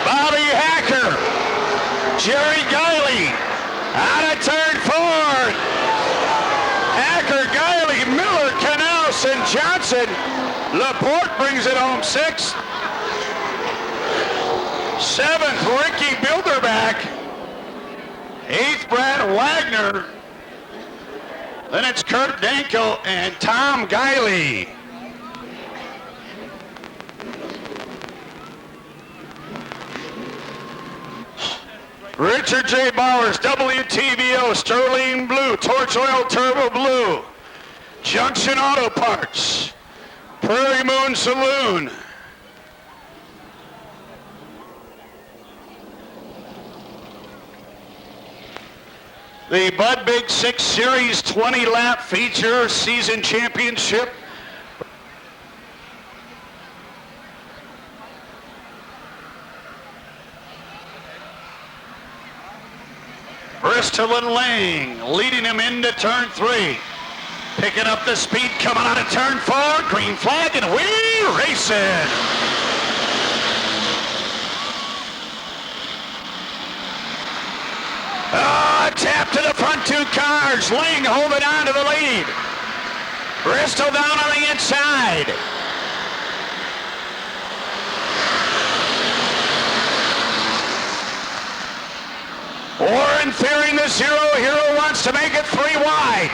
Bobby Hacker, Jerry Guiley, out of turn 4. Hacker, Guiley, Miller, Knaus, and Johnson. Laporte brings it home 6th. 7th, Ricky Bilderback. 8th, Brad Wagner. Then it's Kurt Danko and Tom Guiley. Richard J. Bowers, WTVO, Sterling Blue, Torch Oil Turbo Blue, Junction Auto Parts, Prairie Moon Saloon. The Bud Big 6 Series 20-lap feature season championship. Bristol and Lang leading him into turn 3. Picking up the speed coming out of turn 4. Green flag, and we're racing. cars. Lang holding on to the lead. Bristol down on the inside. Warren fearing the zero. Hero wants to make it 3 wide.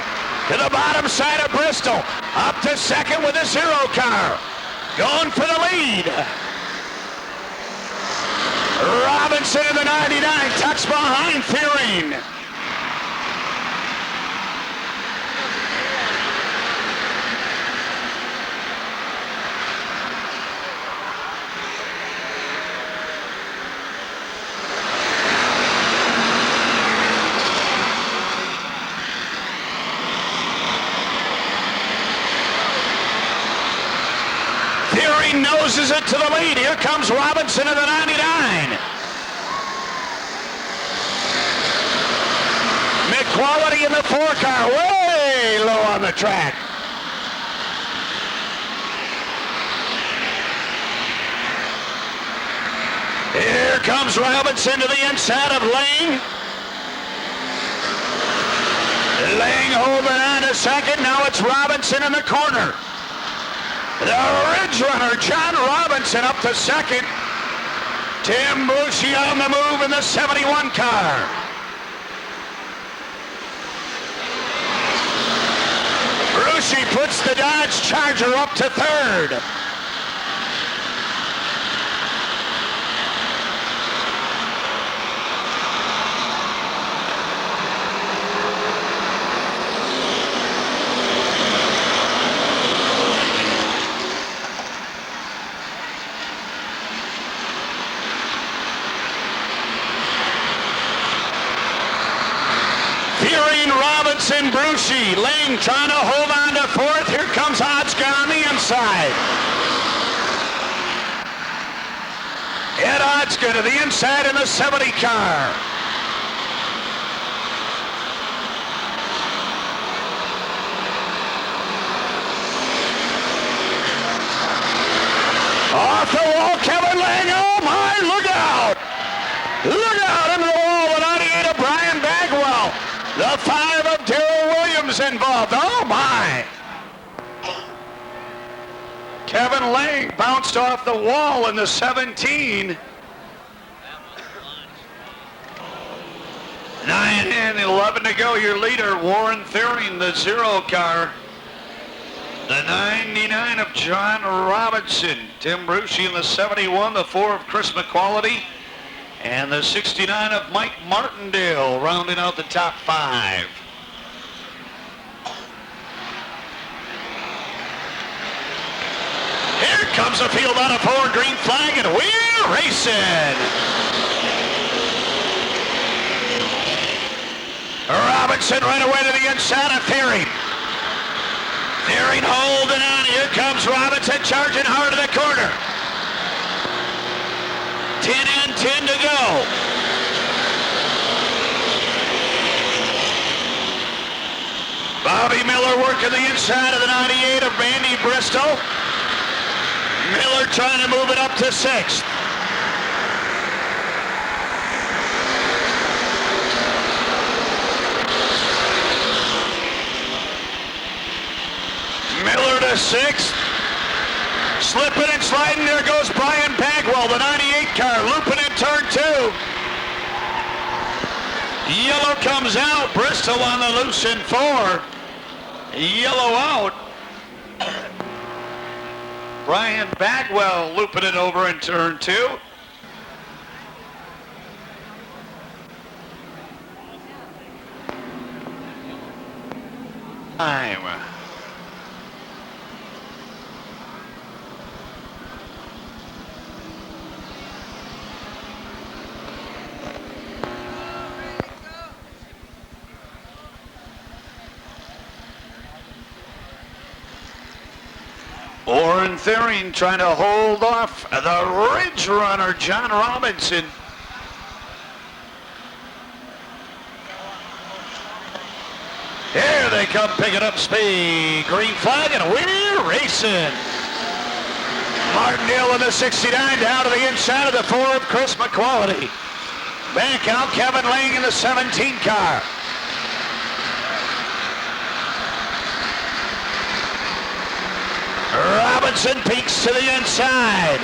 To the bottom side of Bristol. Up to second with a zero car. Going for the lead. Robinson in the 99. Tucks behind Fearing. Fearing noses it to the lead. Here comes Robinson in the 99. McQuality in the 4 car, way low on the track. Here comes Robinson to the inside of Lang. Lang holding on to second. Now it's Robinson in the corner. The Ridge Runner, John Robinson, up to second. Tim Bushy on the move in the 71 car. Bushy puts the Dodge Charger up to third. Robinson, Brucey, Lang trying to hold on to fourth. Here comes Hodgkin on the inside. Ed Hodgkin to the inside in the 70 car. Off the wall, Kevin Lang. Oh my, look out! Look out into the wall. The 98 of Brian Bagwell. The 5 of Darrell Williams involved. Oh my! Kevin Lang bounced off the wall in the 17. 9 and 11 to go. Your leader, Warren Fearing, the 0 car. The 99 of John Robinson. Tim Brucey in the 71, the 4 of Chris McQuality. And the 69 of Mike Martindale rounding out the top 5. Here comes a field out of 4, green flag, and we're racing. Robinson right away to the inside of Fearing. Fearing holding on. Here comes Robinson charging hard to the corner. 10 and 10 to go. Bobby Miller working the inside of the 98 of Randy Bristol. Miller trying to move it up to 6th. Miller to 6th. Slipping and sliding, there goes Brian Bagwell, the 98 car, looping in turn 2. Yellow comes out, Bristol on the loose in 4. Yellow out. Brian Bagwell looping it over in turn 2. Time. Warren Fearing trying to hold off the Ridge Runner, John Robinson. Here they come picking up speed. Green flag and we're racing. Martindale in the 69 down to the inside of the 4 of Chris McQuality. Back out Kevin Lang in the 17 car. Robinson peeks to the inside.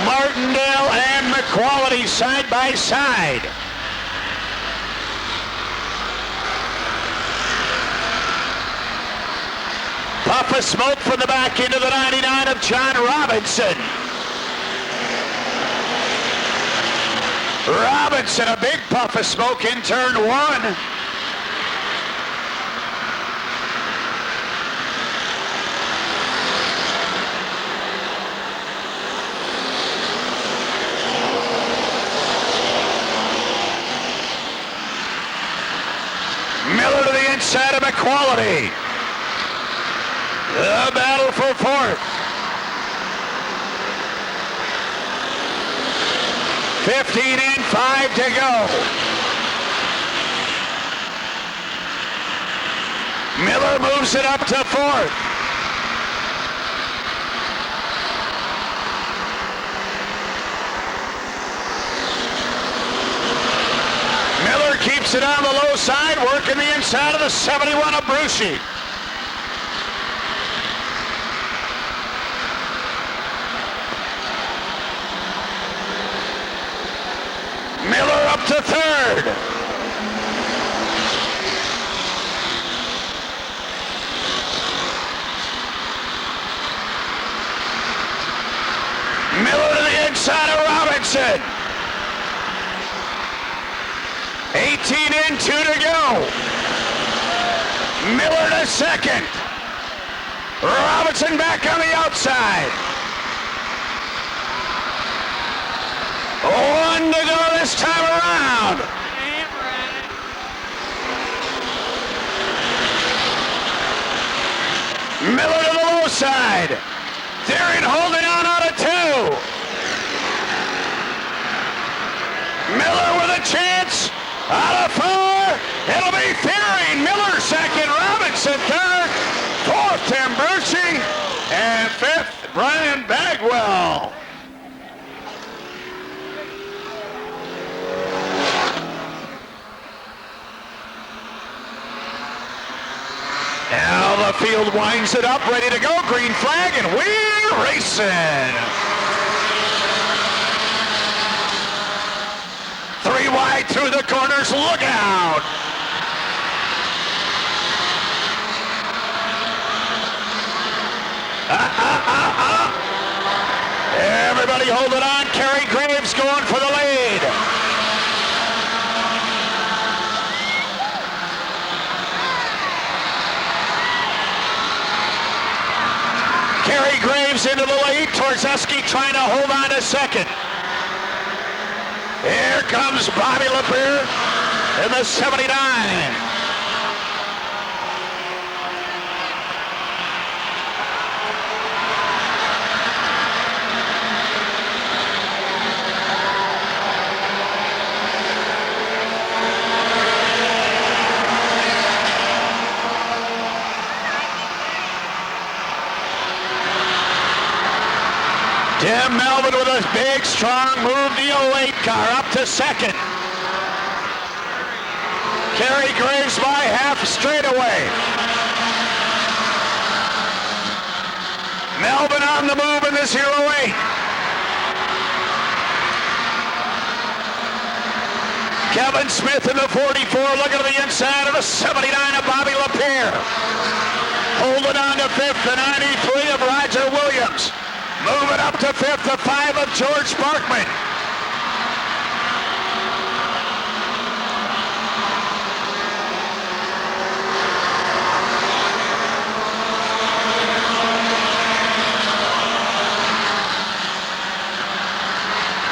Martindale and McQuality side by side. Puff of smoke from the back into the 99 of John Robinson. Robinson, a big puff of smoke in turn one. Miller to the inside of McQuality. The battle for fourth. 15 in, 5 to go. Miller moves it up to fourth. Miller keeps it on the low side, working the inside of the 71 of Brucey. Miller up to third. Miller to the inside of Robinson. 18 in, 2 to go. Miller to second. Robinson back on the outside. 1 to go this time around. Miller to the low side. Theron holding on out of 2. Miller with a chance. Out of 4. It'll be Theron. Miller second. Robinson third. Fourth, Tim Brucey. And fifth, Brian Bagwell. Now the field winds it up, ready to go. Green flag, and we're racing. 3 wide through the corners. Look out. Everybody hold it on. Kerry Graves going for the lead. Kerry Graves into the lead. Torzewski trying to hold on to second. Here comes Bobby Lapierre in the 79. Tim Melvin with a big, strong move. The 08 car up to second. Kerry Graves by half straightaway. Melvin on the move in this 08. Kevin Smith in the 44, looking to the inside of the 79 of Bobby Lapierre. Holding on to fifth, the 93 of Roger Williams. Moving up to fifth, the 5 of George Sparkman.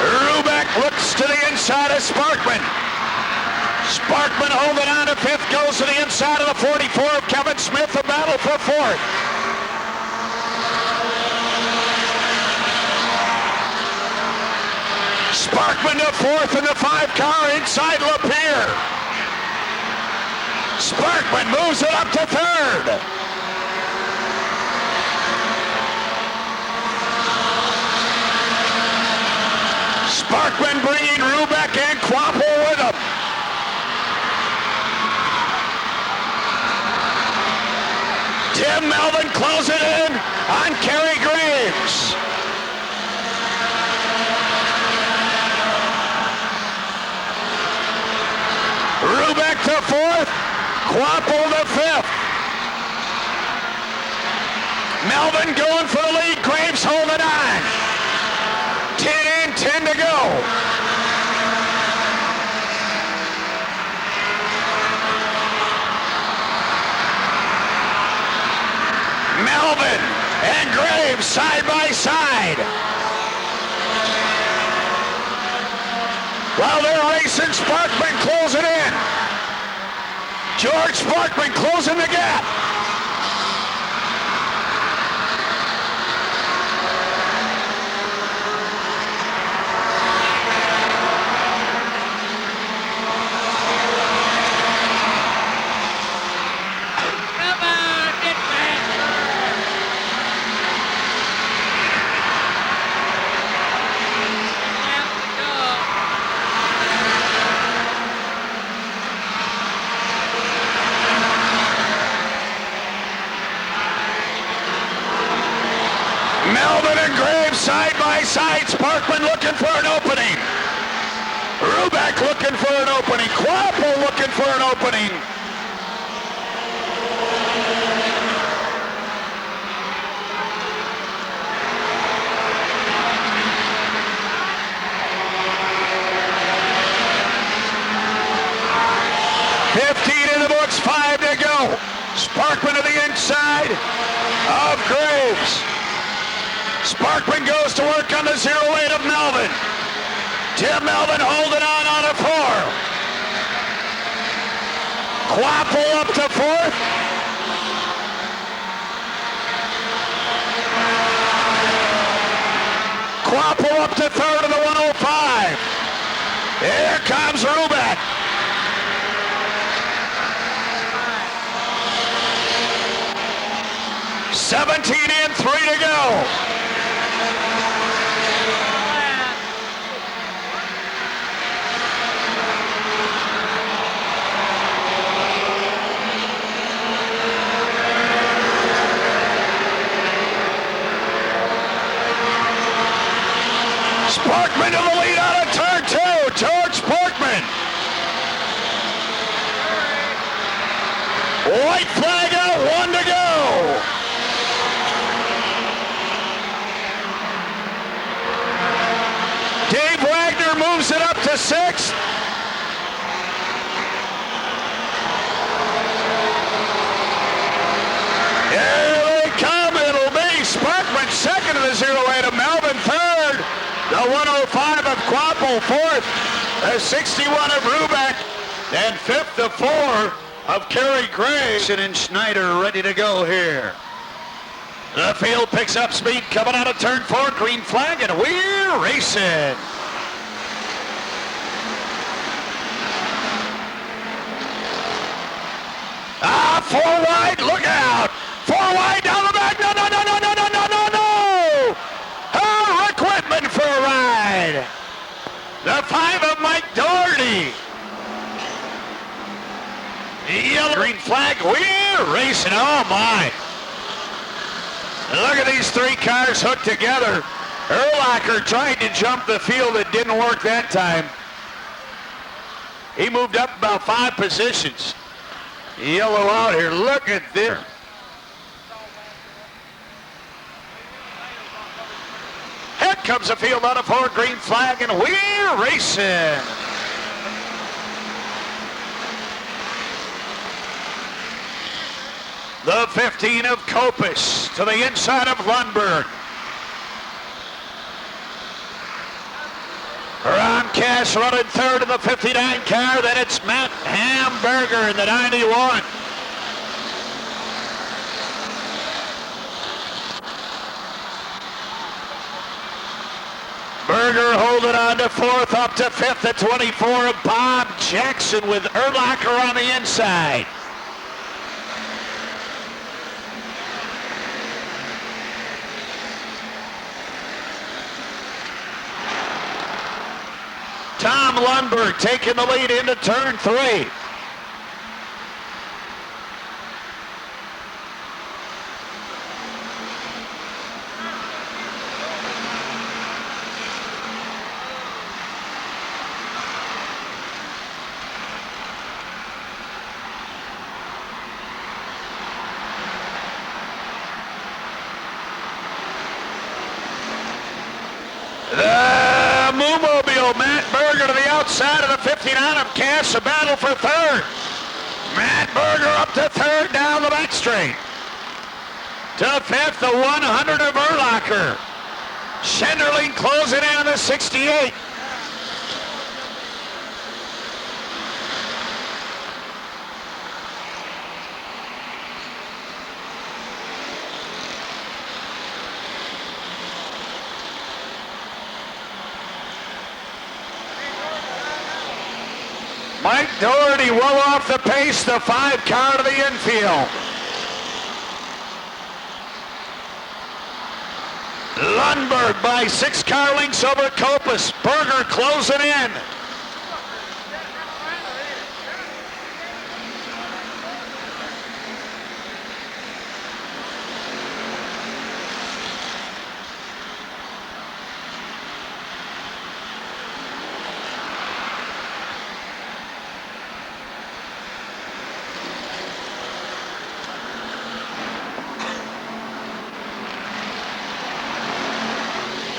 Rubeck looks to the inside of Sparkman. Sparkman holding on to fifth, goes to the inside of the 44 of Kevin Smith, the battle for fourth. Sparkman to fourth in the 5 car inside Lapierre. Sparkman moves it up to third. Sparkman bringing Rubeck and Quapple with him. Tim Melvin closing in. on Kerry Graves. Rubeck to fourth, Quapple to fifth. Melvin going for the lead, Graves holding on. 10 in, 10 to go. Melvin and Graves side by side. While they're racing, Sparkman closing in. George Sparkman closing the gap. Melvin and Graves side by side. Sparkman looking for an opening. Rubeck looking for an opening. Quapple looking for an opening. In the books, 5 to go. Sparkman to the inside of Graves. Sparkman goes to work on the 08 of Melvin. Tim Melvin holding on a 4. Quapple up to 4th. Quapple up to 3rd of the 105. Here comes Rubeck. 17 in, 3 to go. Sparkman to the lead out of turn 2. George Sparkman. White flag out, 1 to go. Dave Wagner moves it up to 6th. Here they come. It'll be Sparkman 2nd of the 08 of Melvin, 3rd. The 105 of Quapple, 4th. The 61 of Rubeck. And 5th to 4 of Kerry Graves. And Schneider ready to go here. The field picks up speed coming out of turn 4. Green flag, and we're racing. Ah, 4 wide, look out. 4 wide down the back. No. Oh, equipment for a ride. The 5 of Mike Doherty. Yellow green flag, we're racing. Oh my. Look at these 3 cars hooked together. Erlacher tried to jump the field. It didn't work that time. He moved up about 5 positions. Yellow out here. Look at this. Here comes the field out of 4, green flag, and we're racing. The 15 of Copus to the inside of Lundberg. Ron Cash running 3rd in the 59 car. Then it's Matt Hamburger in the 91. Berger holding on to 4th, up to 5th at 24 of Bob Jackson with Erlacher on the inside. Tom Lundberg taking the lead into turn 3. Automobile. Matt Berger to the outside of the 59 of Cash. A battle for third. Matt Berger up to third down the back straight. To fifth, the 100 of Urlacher. Schenderling closing in on the 68. Mike Doherty well off the pace, the 5 car to the infield. Lundberg by 6 car lengths over Copus. Berger closing in.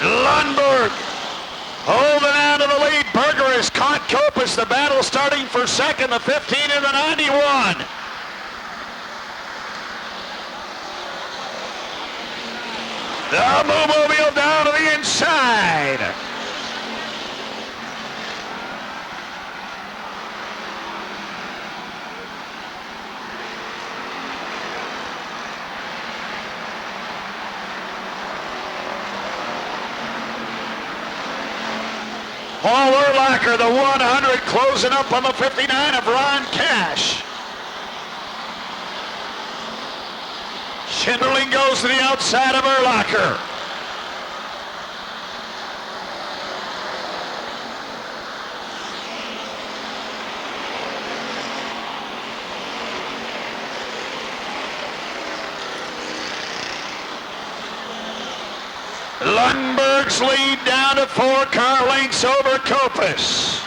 Lundberg holding on to the lead. Berger has caught Copus. The battle starting for second, the 15 and the 91. The Mobile down to the inside. Paul Urlacher, the 100, closing up on the 59 of Ron Cash. Schenderling goes to the outside of Urlacher. Lundberg's lead down to 4 car lengths over Copus.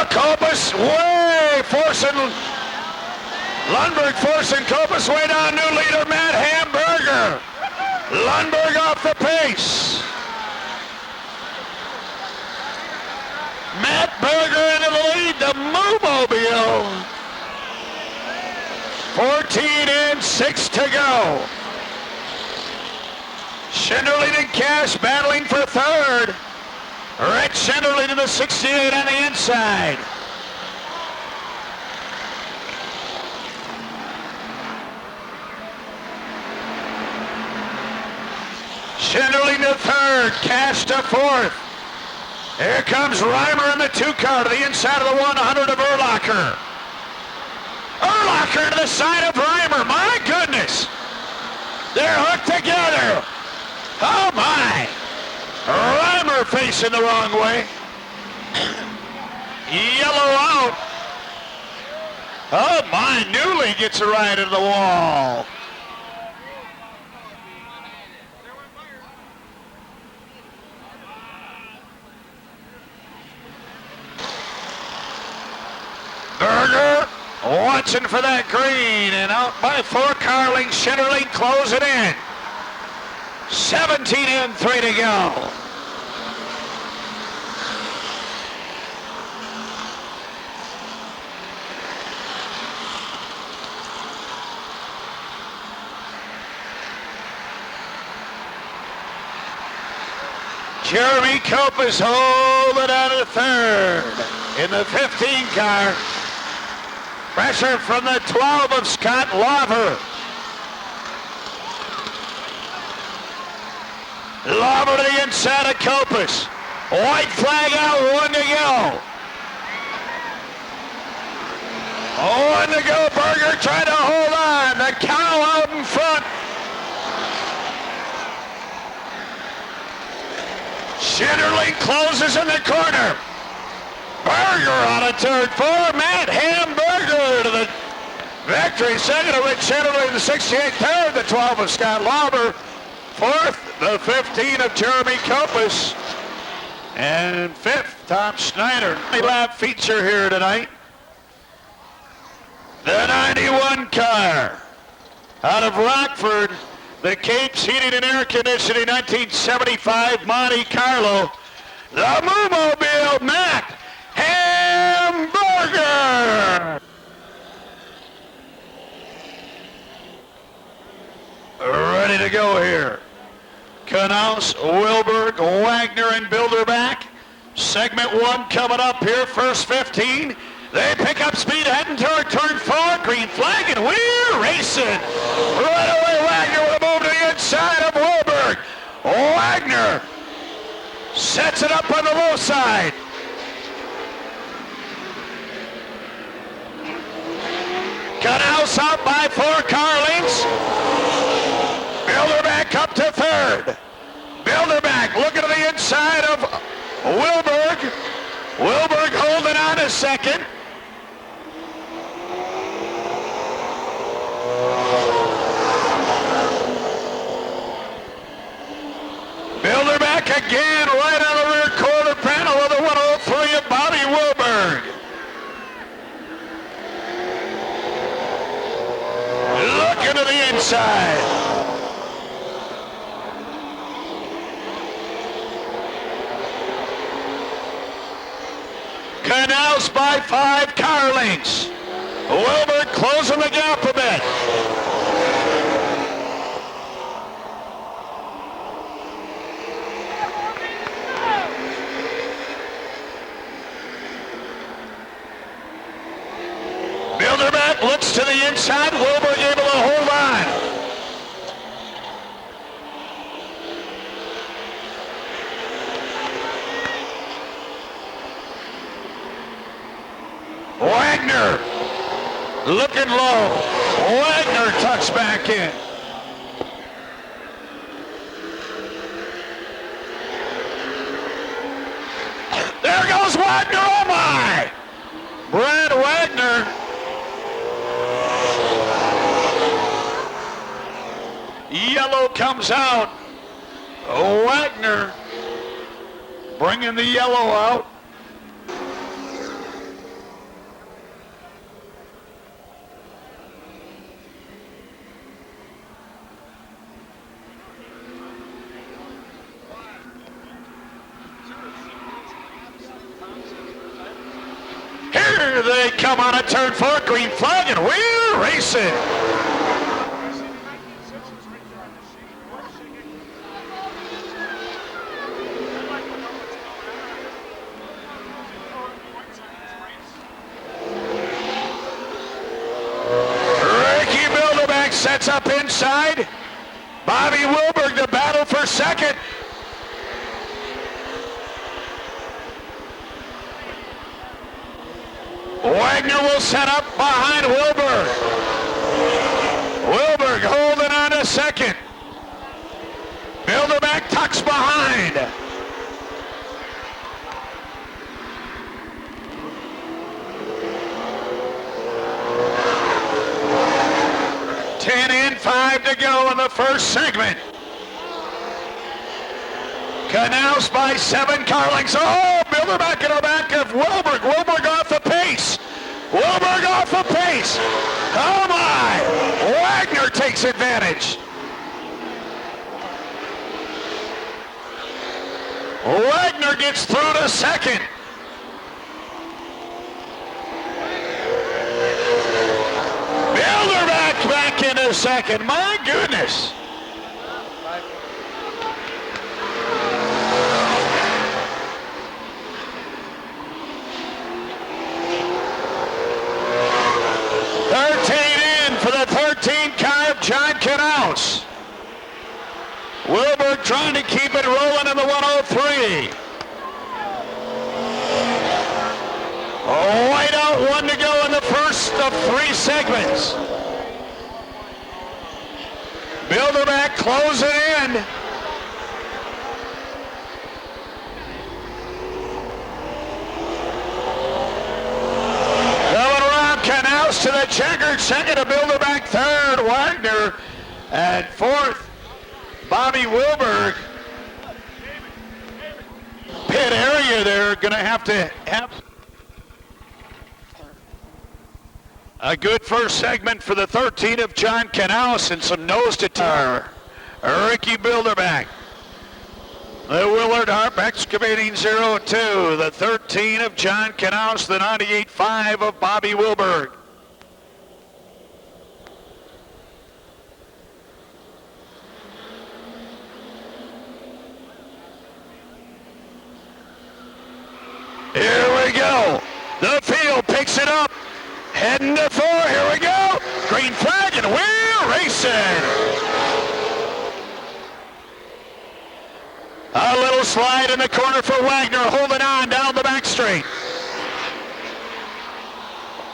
Copus way forcing Lundberg forcing Copus way down. New leader Matt Hamburger. Lundberg off the pace. Matt Berger into the lead. The Mobile. 14 and 6 to go. Schenderling and Cash battling for third. Rick Schenderling to the 68 on the inside. Schenderling to third, Cash to fourth. Here comes Reimer in the 2 car to the inside of the 100 of Urlacher. Urlacher to the side of Reimer. My goodness. They're hooked together. Oh my. Reimer facing the wrong way. Yellow out. Oh my, Newley gets a ride into the wall. Berger watching for that green, and out by 4 car lengths. Schenderling close it in. 17 and 3 to go. Jeremy Copus holding out of third in the 15 car. Pressure from the 12 of Scott Lauber. Lauber to the inside of Copus. White flag out, 1 to go. 1 to go. Berger trying to hold on. The cow out in front. Schenderling closes in the corner. Berger on a turn 4. Matt Hamburger to the victory. Second of Rick Schenderling, the 68. Third, the 12 of Scott Lauber. Fourth, the 15 of Jeremy Kopus. And fifth, Tom Schneider. Lap feature here tonight. The 91 car out of Rockford, the Capes Heating and Air Conditioning 1975 Monte Carlo, the Moomobile Matt Hamburger. Ready to go here. Knaus, Wilberg, Wagner, and Bilderback. Segment 1 coming up here, first 15. They pick up speed heading toward turn 4. Green flag, and we're racing. Right away, Wagner will move to the inside of Wilberg. Wagner sets it up on the low side. Knaus out by 4 car lengths. Bilderback up to third. Bilderback looking to the inside of Wilberg. Wilberg holding on to second. Bilderback again right on the rear quarter panel of the 103 of Bobby Wilberg. Looking to the inside. Knaus by 5 car lengths. Wilberg closing the gap a bit. Bilderback looks to the inside. Wilberg able to hold on. Wagner looking low. Wagner tucks back in. There goes Wagner. Oh my! Brad Wagner. Yellow comes out. Wagner bringing the yellow out. Here they come on a turn 4, green flag, and we're racing. Ricky Bilderback sets up inside. Bobby Wilberg to battle for second. Wagner will set up behind Wilberg. Wilberg holding on to second. Bilderback tucks behind. Ten in, 5 to go in the first segment. Knaus by 7 car lengths. Oh, Bilderback in the back of Wilberg. Wilberg off the pace. Wilberg off the pace. Oh my! Wagner takes advantage. Wagner gets through to second. Bilderback back into second. My goodness. For the 13 car of John Knaus. Wilberg trying to keep it rolling in the 103. White out, 1 to go in the first of 3 segments. Bilderback closing in. Knaus to the checkered second, to Bilderback third, Wagner at fourth. Bobby Wilberg. Pit area there, going to have a good first segment for the 13 of John Knaus and some nose to tar. Ricky Bilderback. The Willard Harp Excavating 02, the 13 of John Knaus, the 98.5 of Bobby Wilberg. Here we go. The field picks it up. Heading to 4. Here we go. Green flag and we're racing. A little slide in the corner for Wagner, holding on down the back straight.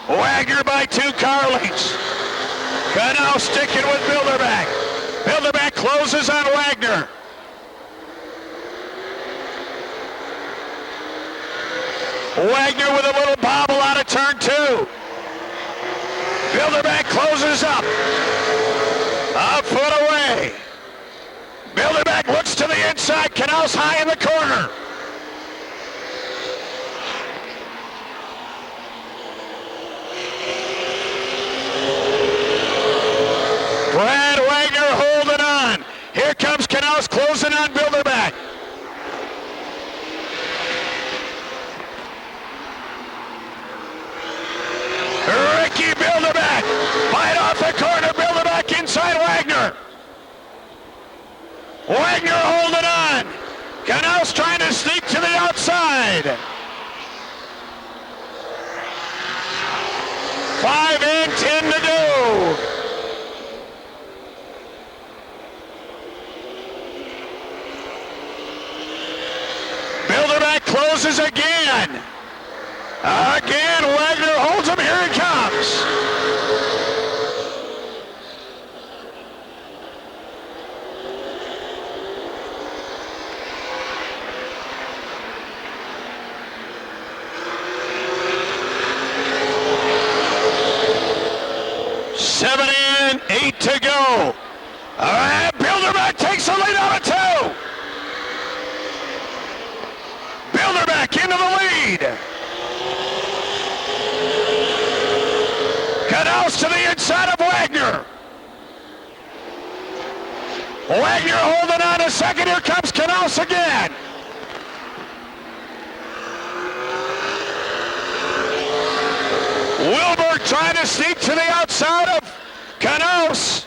Wagner by 2 car lengths. Canal sticking with Bilderback. Bilderback closes on Wagner. Wagner with a little bobble out of turn 2. Bilderback closes up. A foot away. Bilderback looks to the inside. Knaus high in the corner. Brad Wagner holding on. Here comes Knaus closing on Bilderback. Ricky Bilderback, right off the corner, Bilderback inside Wagner. Wagner holding on. Knaus trying to sneak to the outside. 5 and 10 to go. Bilderback closes again. Again, Wagner holds him. Here he comes. Seven and 8 to go. All right, Bilderback takes the lead out of 2. Bilderback into the lead. Knaus to the inside of Wagner. Wagner holding on a second. Here comes Knaus again. Wilberg trying to sneak to the outside of Knaus.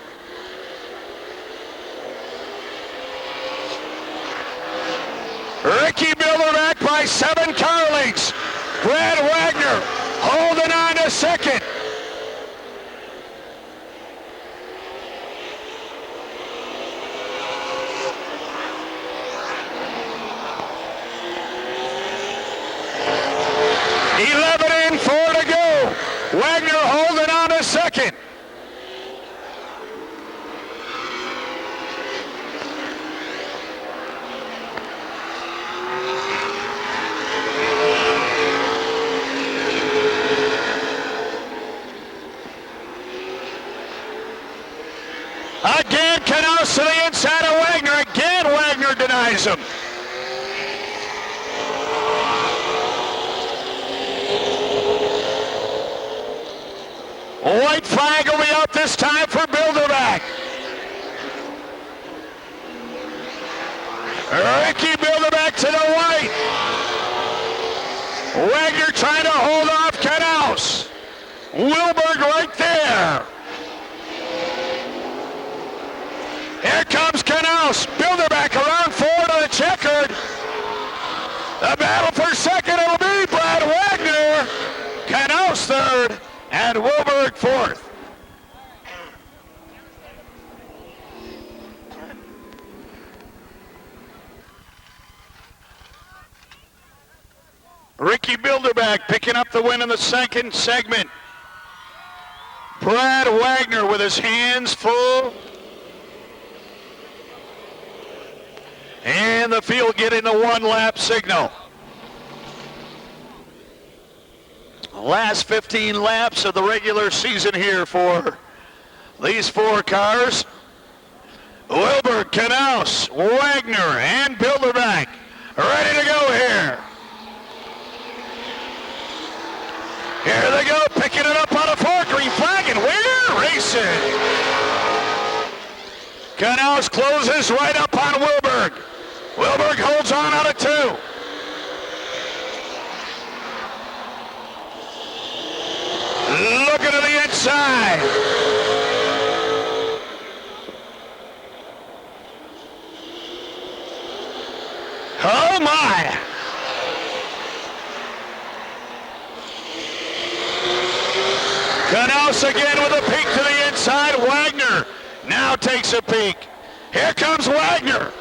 Ricky Bilderback by 7 car lengths. Brad Wagner holding on a second. Wagner holding on a second. Again, Knaus to the inside of Wagner. Again, Wagner denies him. White flag will be out this time for Bilderback. Ricky Bilderback to the white. Wagner trying to hold off Knaus. Wilberg right there. Here comes Knaus. Bilderback around 4 to the checkered. The battle for second, it'll be Brad Wagner. Knaus third. And Wilberg 4th. Ricky Bilderback picking up the win in the second segment. Brad Wagner with his hands full. And the field getting the 1-lap signal. Last 15 laps of the regular season here for these 4 cars. Wilberg Knaus, Wagner, and Bilderback ready to go here. Here they go, picking it up on a 4, green flag, and we're racing. Knaus closes right up on Wilberg. Wilberg holds on out of 2. Looking to the inside. Oh my! Knaus again with a peek to the inside. Wagner now takes a peek. Here comes Wagner.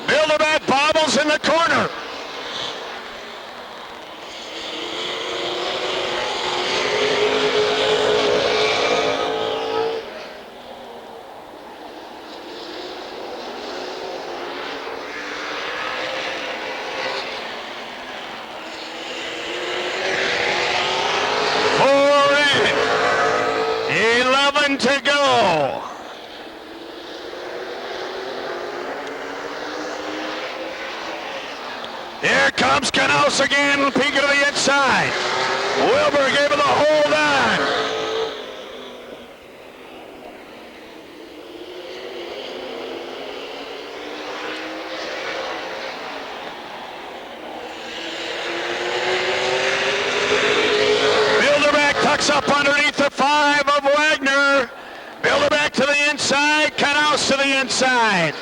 Bilderback bobbles in the corner. To go. Here comes Knaus again, peeking to the inside. Wilberg able to hold on. Bilderback tucks up underneath the 5 of Wagner. Bilderback to the inside, Knaus to the inside.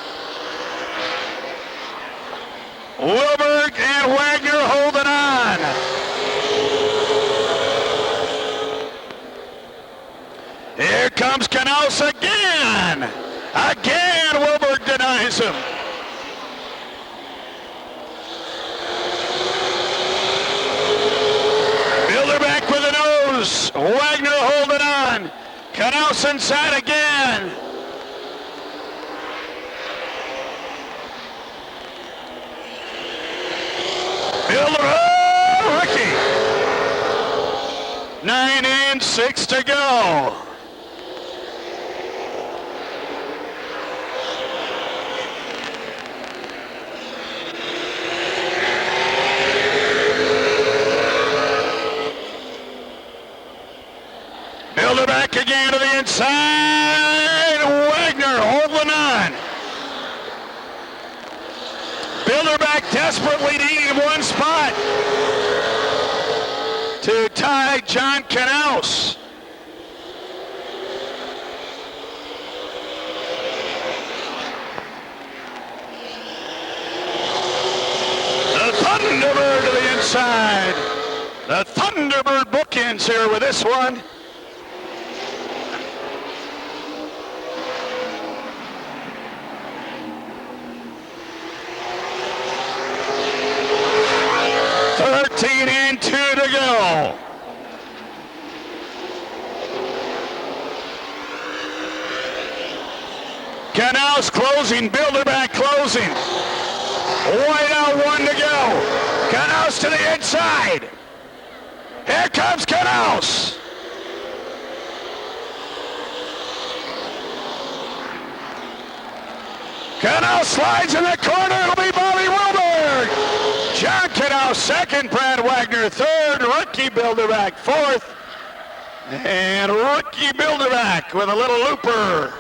Wilberg and Wagner holding on. Here comes Knaus again. Again, Wilberg denies him. Bilderback with a nose. Wagner holding on. Knaus inside again. Ricky. 9 and 6 to go. Bilderback again to the inside. Wagner holding on. Bilderback desperately needing one spot to tie John Knaus. The Thunderbird to the inside. The Thunderbird bookends here with this one. And 2 to go. Knaus closing, Bilderback closing. White out, 1 to go. Knaus to the inside. Here comes Knaus. Knaus slides in the corner. It'll be Bobby Wilberg. John Knaus second, Brad Wagner third, Rookie Bilderback fourth, and Rookie Bilderback with a little looper.